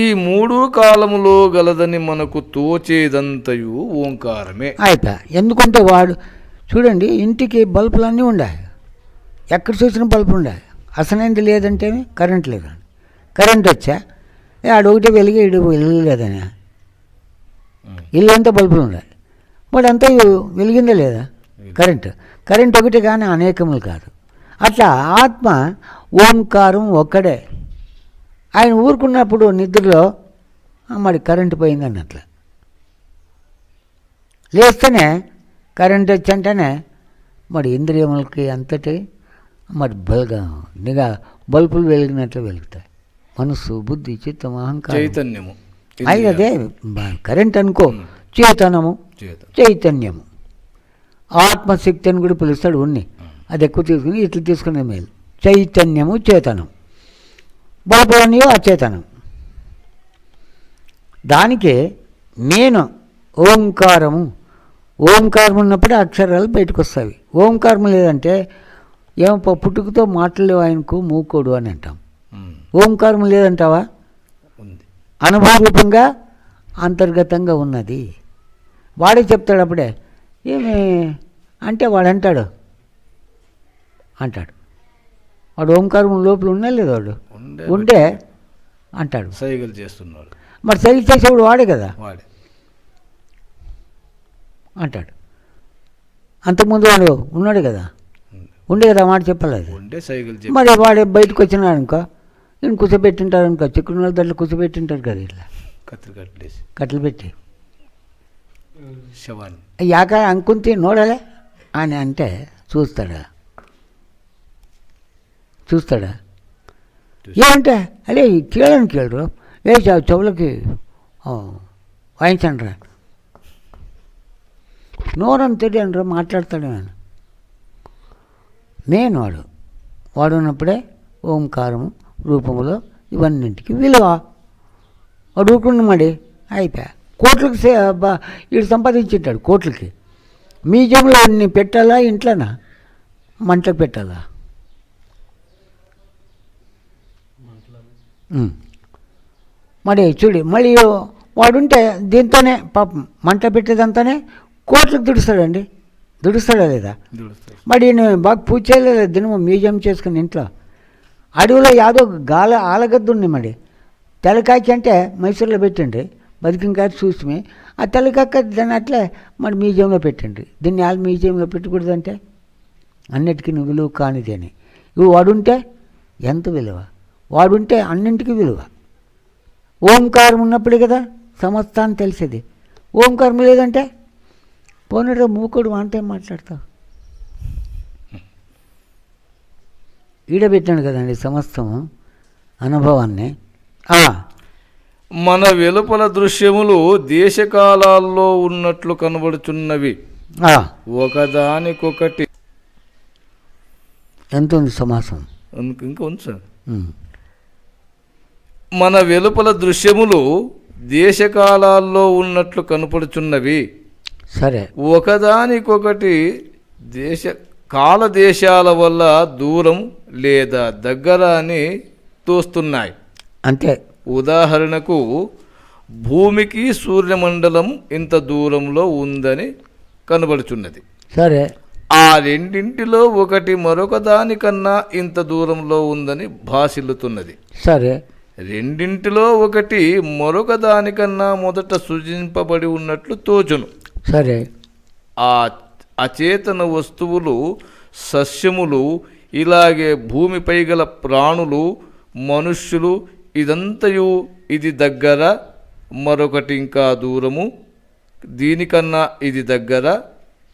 ఈ 3 కాలములో గలదని మనకు తోచేదంతయు ఓంకారమే. అయిపోయా. ఎందుకంటే వాడు చూడండి, ఇంటికి బల్బులన్నీ ఉన్నాయి, ఎక్కడ చూసిన బల్బులు ఉన్నాయి. అసలైంది లేదంటే కరెంట్ లేదని, కరెంట్ వచ్చా ఆడొకటే వెలిగి ఇడు వెలగలేదని, ఇల్లంతా బల్బులు ఉన్నాయి, వాడు అంతా వెలిగిందా లేదా? కరెంట్ ఒకటి కానీ అనేకములు కాదు. అట్లా ఆత్మ ఓంకారం ఒక్కడే. ఆయన ఊరుకున్నప్పుడు నిద్రలో మరి కరెంటు పోయిందని అట్లా లేస్తేనే కరెంట్ వచ్చంటేనే మరి ఇంద్రియములకి అంతటి మరి నిఘా బల్బులు వెలిగినట్లు వెలుగుతాయి. మనస్సు, బుద్ధి, చిత్తం, అహంకారం, చైతన్యము. అదే కరెంట్ అనుకో, చేతనము, చైతన్యము, ఆత్మశక్తి అని కూడా పిలుస్తాడు. ఉన్ని అది ఎక్కువ తీసుకుని ఇట్లా తీసుకునే మేలు. చైతన్యము, చేతనం, బల్బులన్నీ అచేతనం. దానికి నేను ఓంకారం ఉన్నప్పుడే అక్షరాలు బయటకు వస్తాయి. ఓంకారం లేదంటే ఏమో పుట్టుకతో మాటలు ఆయనకు మూకోడు అని అంటాం. ఓంకారం లేదంటావా? అనుభవరూపంగా అంతర్గతంగా ఉన్నది. వాడే చెప్తాడు అప్పుడే. ఏమి అంటే వాడు అంటాడు వాడు ఓంకారం లోపల ఉన్నా లేదు, వాడు ఉంటే అంటాడు, సైగలు చేస్తున్నాడు. మరి సైగలు చేసేవాడు వాడే కదా, అంటాడు. అంతకుముందు వాడు ఉన్నాడు కదా, ఉండే కదా, మాట చెప్పాలి. మరి వాడే బయటకు వచ్చినాడు అనుకో, నేను కూర్చోబెట్టింటారు అనుకో, చిక్కుడు దాంట్లో కూర్చోబెట్టింటారు కదా, ఇట్లా కట్టెలు పెట్టి యాక అంకుంతి నోడలే అని అంటే చూస్తాడా? ఏమంటే అదే కేళని కేళరు చెవులకి వాయించండి రా, నోరని తెలియనరా మాట్లాడతాడు. నేను వాడు ఉన్నప్పుడే ఓంకారము రూపంలో ఇవన్నింటికి విలువ. వాడు ఊరుకున్న మడి అయిపోయా. కోట్లకి వీడు సంపాదించింటాడు, కోట్లకి. మ్యూజియంలో అన్ని పెట్టాలా, ఇంట్లోనా మంటలకు పెట్టాలా? మరి చూడు, మళ్ళీ వాడుంటే దీంతోనే పాపం మంట పెట్టేదంతానే కోట్లకు దుడుస్తాడా లేదా? మరి నేను బాగా పూజ చేయలేదు, దినము మ్యూజియం చేసుకుని ఇంట్లో. అడవిలో యాదో ఆలగద్దుండి మరి తెల్లకాకి అంటే మైసూరులో పెట్టండి, బతికింకాయ చూసి ఆ తెల్లకాక దాన్ని అట్లే మరి మ్యూజియంలో పెట్టండి. దీన్ని వాళ్ళు మ్యూజియంలో పెట్టకూడదంటే అన్నిటికీ విలువ కానిది అని. ఇవి వాడుంటే ఎంత విలువ, వాడుంటే అన్నింటికీ విలువ. ఓంకారం ఉన్నప్పుడే కదా సమస్తాన్ని తెలిసేది. ఓంకారం లేదంటే పోనరా మూకుడు అంటే మాట్లాడతావు. ఈడబెట్టాను కదండి సమస్తం అనుభవాన్ని. మన వెలుపల దృశ్యములు దేశకాలాల్లో ఉన్నట్లు కనబడుచున్నవి, ఒకదానికొకటి. ఎంత ఉంది సమాసం? ఇంకా ఉంది సార్. మన వెలుపల దృశ్యములు దేశకాలాల్లో ఉన్నట్లు కనపడుచున్నవి, సరే, ఒకదానికొకటి కాలదేశాల వల్ల దూరం లేదా దగ్గర అని తోస్తున్నాయి. అంతే. ఉదాహరణకు భూమికి సూర్యమండలం ఇంత దూరంలో ఉందని కనబడుచున్నది. సరే, ఆ రెండింటిలో ఒకటి మరొక దానికన్నా ఇంత దూరంలో ఉందని భాసిల్లుతున్నది. సరే, రెండింటిలో ఒకటి మరొక దానికన్నా మొదట సృజింపబడి ఉన్నట్లు తోచును. సరే, ఆ అచేతన వస్తువులు, సస్యములు, ఇలాగే భూమిపై గల ప్రాణులు, మనుష్యులు, ఇదంతయు ఇది దగ్గర, మరొకటి ఇంకా దూరము, దీనికన్నా ఇది దగ్గర,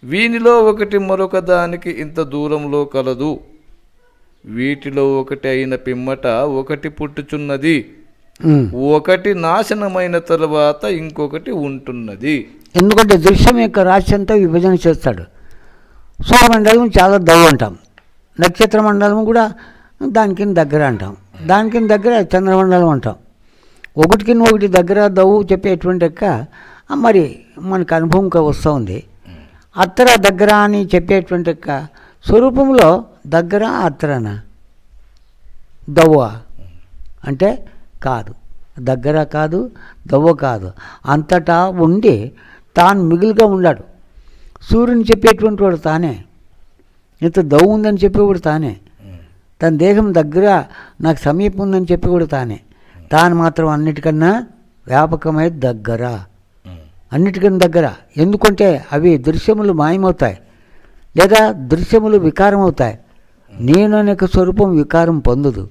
వీనిలో ఒకటి మరొక దానికి ఇంత దూరంలో కలదు. వీటిలో ఒకటి అయిన పిమ్మట ఒకటి పుట్టుచున్నది, ఒకటి నాశనమైన తర్వాత ఇంకొకటి ఉంటున్నది. ఎందుకంటే దృశ్యం యొక్క రాశి అంతా విభజన చేస్తాడు. సూర్యమండలం చాలా దవ్వు అంటాం, నక్షత్ర మండలం కూడా దానికి దగ్గర అంటాం, దానికి దగ్గర చంద్రమండలం అంటాం. ఒకటికి ఒకటి దగ్గర దవ్వు చెప్పేటువంటి యొక్క మరి మనకు అనుభవంగా వస్తూ ఉంది. అత్తర దగ్గర అని చెప్పేటువంటి యొక్క స్వరూపంలో దగ్గర అత్రనా దవ్వ అంటే కాదు, దగ్గర కాదు, దవ్వ కాదు, అంతటా ఉండి తాను మిగులుగా ఉన్నాడు. సూర్యుని చెప్పేటువంటి వాడు తానే, ఇంత దవ్వు ఉందని చెప్పేవాడు తానే, తన దేహం దగ్గర నాకు సమీపం ఉందని చెప్పేవాడు తానే. తాను మాత్రం అన్నిటికన్నా వ్యాపకమై దగ్గర, అన్నిటికన్నా దగ్గర. ఎందుకంటే అవి దృశ్యములు మాయమవుతాయి లేదా దృశ్యములు వికారం అవుతాయి. నేను అనే స్వరూపం వికారం పొందదు,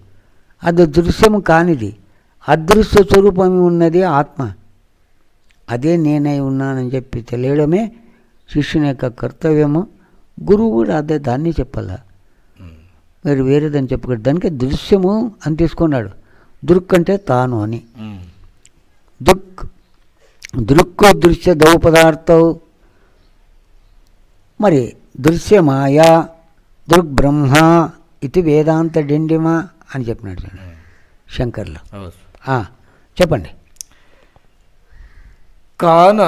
అది దృశ్యము కానిది. అదృశ్య స్వరూపం ఉన్నది ఆత్మ, అదే నేనై ఉన్నానని చెప్పి తెలియడమే శిష్యుని యొక్క కర్తవ్యము. గురువు కూడా అదే దాన్ని చెప్పాలా, మరి వేరేదని చెప్పకూడదు. దానికి దృశ్యము అని తీసుకున్నాడు. దృక్ అంటే తాను అని. దృక్ దృశ్య దౌ పదార్థం. మరి దృశ్యమాయా దృగ్బ్రహ్మ ఇది వేదాంత డిండిమ అని చెప్పినాడు చూడండి శంకర్లు. చెప్పండి. కాన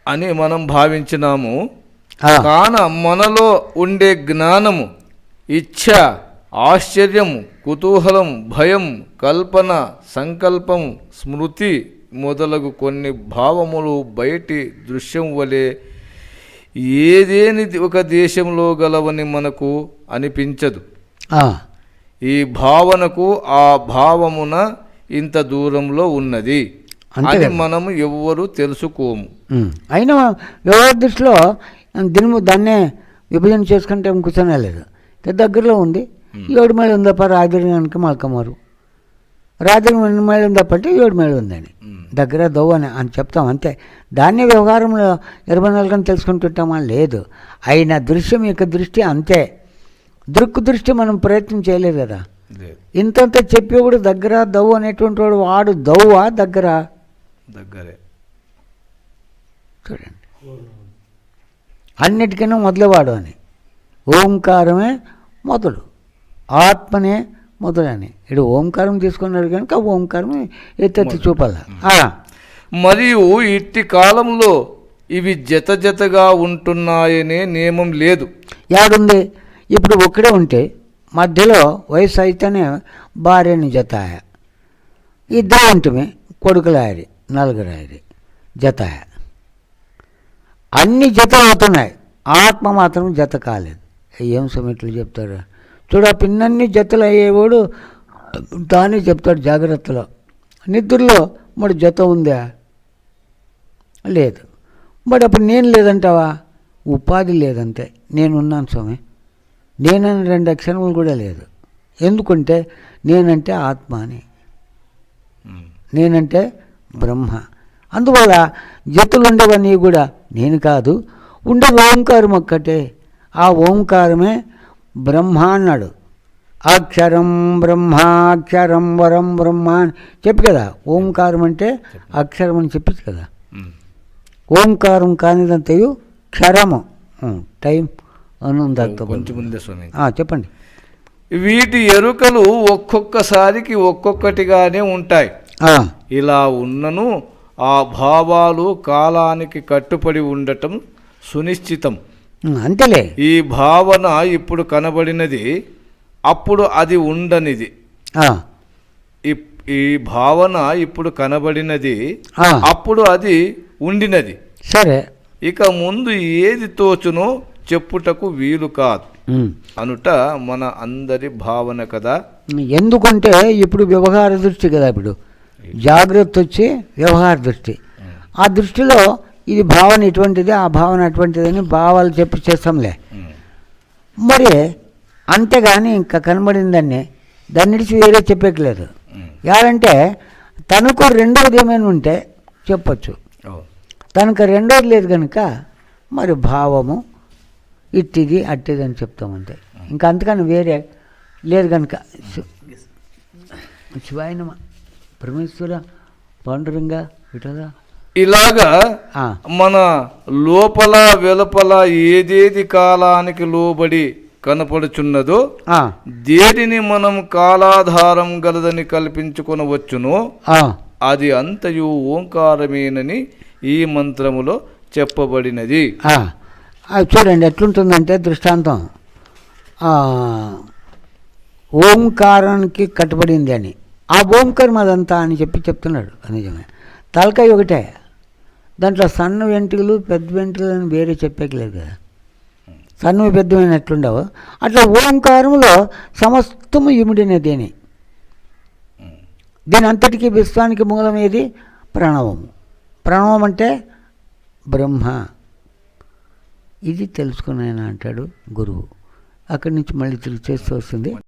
అని మనం భావించినాము. కాన మనలో ఉండే జ్ఞానము, ఇచ్ఛ, ఆశ్చర్యము, కుతూహలం, భయం, కల్పన, సంకల్పం, స్మృతి మొదలగు కొన్ని భావములు బయటి దృశ్యం వలె ఏదేని ఒక దేశంలో గలవని మనకు అనిపించదు. ఈ భావనకు ఆ భావమున ఇంత దూరంలో ఉన్నది అని మనము ఎవ్వరూ తెలుసుకోము. అయినా వ్యవహార దృష్టిలో దాన్నే విభజన చేసుకుంటే కూర్చొనే లేదు. దగ్గరలో ఉంది, 7 మైళ్ళు ఉందప్ప రాజధాని కనుక మల్కమారు, రాజధాని మైళ్ళు ఉందప్పంటే 7 మైళ్ళు ఉందని దగ్గర దవ్వ అని చెప్తాం అంతే. దాన్ని వ్యవహారంలో 24 గంటలు తెలుసుకుంటుంటామా? లేదు. అయిన దృశ్యం యొక్క దృష్టి అంతే. దృష్టి మనం ప్రయత్నం చేయలేదు కదా. ఇంతంత చెప్పేవాడు దగ్గర దవ్వు అనేటువంటి వాడు, వాడు దవ్వా దగ్గరే చూడండి. అన్నిటికన్నా మొదలువాడు అని. ఓంకారమే మొదలు, ఆత్మనే మొదలు అని. ఇడు ఓంకారం తీసుకున్నాడు కనుక ఓంకారం ఎత్తెత్తి చూపాల. మరియు ఇట్టి కాలంలో ఇవి జతగా ఉంటున్నాయనే నియమం లేదు. యాడుంది? ఇప్పుడు ఒక్కడే ఉంటే మధ్యలో వయసు అయితేనే భార్యని జతాయ, ఇద్దరు ఉంటుంది, కొడుకులాయరి, నలుగురాయరి జతాయ. అన్ని జత అవుతున్నాయి, ఆత్మ మాత్రం జత కాలేదు. ఏం సమిట్లు చెప్తాడు చూడ. పిన్నన్ని జతలు అయ్యేవాడు తానే చెప్తాడు జాగ్రత్తలో. నిద్రలో మరి జత ఉందా? లేదు. మరి అప్పుడు నేను లేదంటావా? ఉపాధి లేదంతే. నేనున్నాను స్వామి, నేనని 2 అక్షరములు కూడా లేదు. ఎందుకంటే నేనంటే ఆత్మ అని, నేనంటే బ్రహ్మ. అందువల్ల జతులు ఉండవన్నీ కూడా నేను కాదు, ఉండేది ఓంకారం ఒక్కటే. ఆ ఓంకారమే బ్రహ్మ అన్నాడు. అక్షరం బ్రహ్మ, అక్షరం వరం బ్రహ్మ అని చెప్పి కదా. ఓంకారం అంటే అక్షరం అని చెప్పచ్చు కదా. ఓంకారం కానిదంతయు క్షరము, టైం చెప్పండి. వీటి ఎరుకలు ఒక్కొక్కసారికి ఒక్కొక్కటిగానే ఉంటాయి. ఇలా ఉన్నను ఆ భావాలు కాలానికి కట్టుబడి ఉండటం సునిశ్చితం. అంతేలే. ఈ భావన ఇప్పుడు కనబడినది, అప్పుడు అది ఉండనిది. ఈ భావన ఇప్పుడు కనబడినది, అప్పుడు అది ఉండినది. సరే, ఇక ముందు ఏది తోచునో చెప్పుటకు వీలు కాదు అనుట మన అందరి భావన కదా. ఎందుకంటే ఇప్పుడు వ్యవహార దృష్టి కదా. ఇప్పుడు జాగ్రత్త వచ్చి వ్యవహార దృష్టి. ఆ దృష్టిలో ఇది భావన ఇటువంటిది, ఆ భావన అటువంటిది అని భావాలు చెప్పి చేస్తాంలే. మరి అంతేగాని ఇంకా కనబడిందాన్ని దాన్ని విడిచి వేరే చెప్పేయలేదు. యారంటే తనకు రెండవది ఏమైనా ఉంటే చెప్పచ్చు, తనకు రెండవది లేదు కనుక మరి భావము ఇట్టిది అట్టిది అని చెప్తామంతే. ఇంకా అంతకని వేరే లేదు కనుక. శివాయనమ, పరమేశ్వర, పాండురంగ, విఠలా. ఇలాగా మన లోపల వెలుపల ఏదేది కాలానికి లోబడి కనపడుచున్నదో, దేనిని మనం కాలాధారం గలదని కల్పించుకొనవచ్చునో అది అంతయు ఓంకారమేనని ఈ మంత్రములో చెప్పబడినది. అది చూడండి ఎట్లుంటుందంటే దృష్టాంతం, ఓంకారానికి కట్టుబడింది అని, ఆ ఓంకారం అదంతా అని చెప్తున్నాడు. నిజమే, తలకాయ ఒకటే, దాంట్లో సన్న వెంట్రుకలు పెద్ద వెంట్రుకలు అని వేరే చెప్పేయలేదు కదా, సన్నవి పెద్దమైన ఎట్లుండవు అట్లా ఓంకారంలో సమస్తము ఇమిడినదేని. దీని అంతటికీ విశ్వానికి మూలం ఏది? ప్రణవము. ప్రణవం అంటే బ్రహ్మ. ఇది తెలుసుకున్నాయన అంటాడు గురువు. అక్కడి నుంచి మళ్ళీ తిరిగి చేస్తూ వస్తుంది.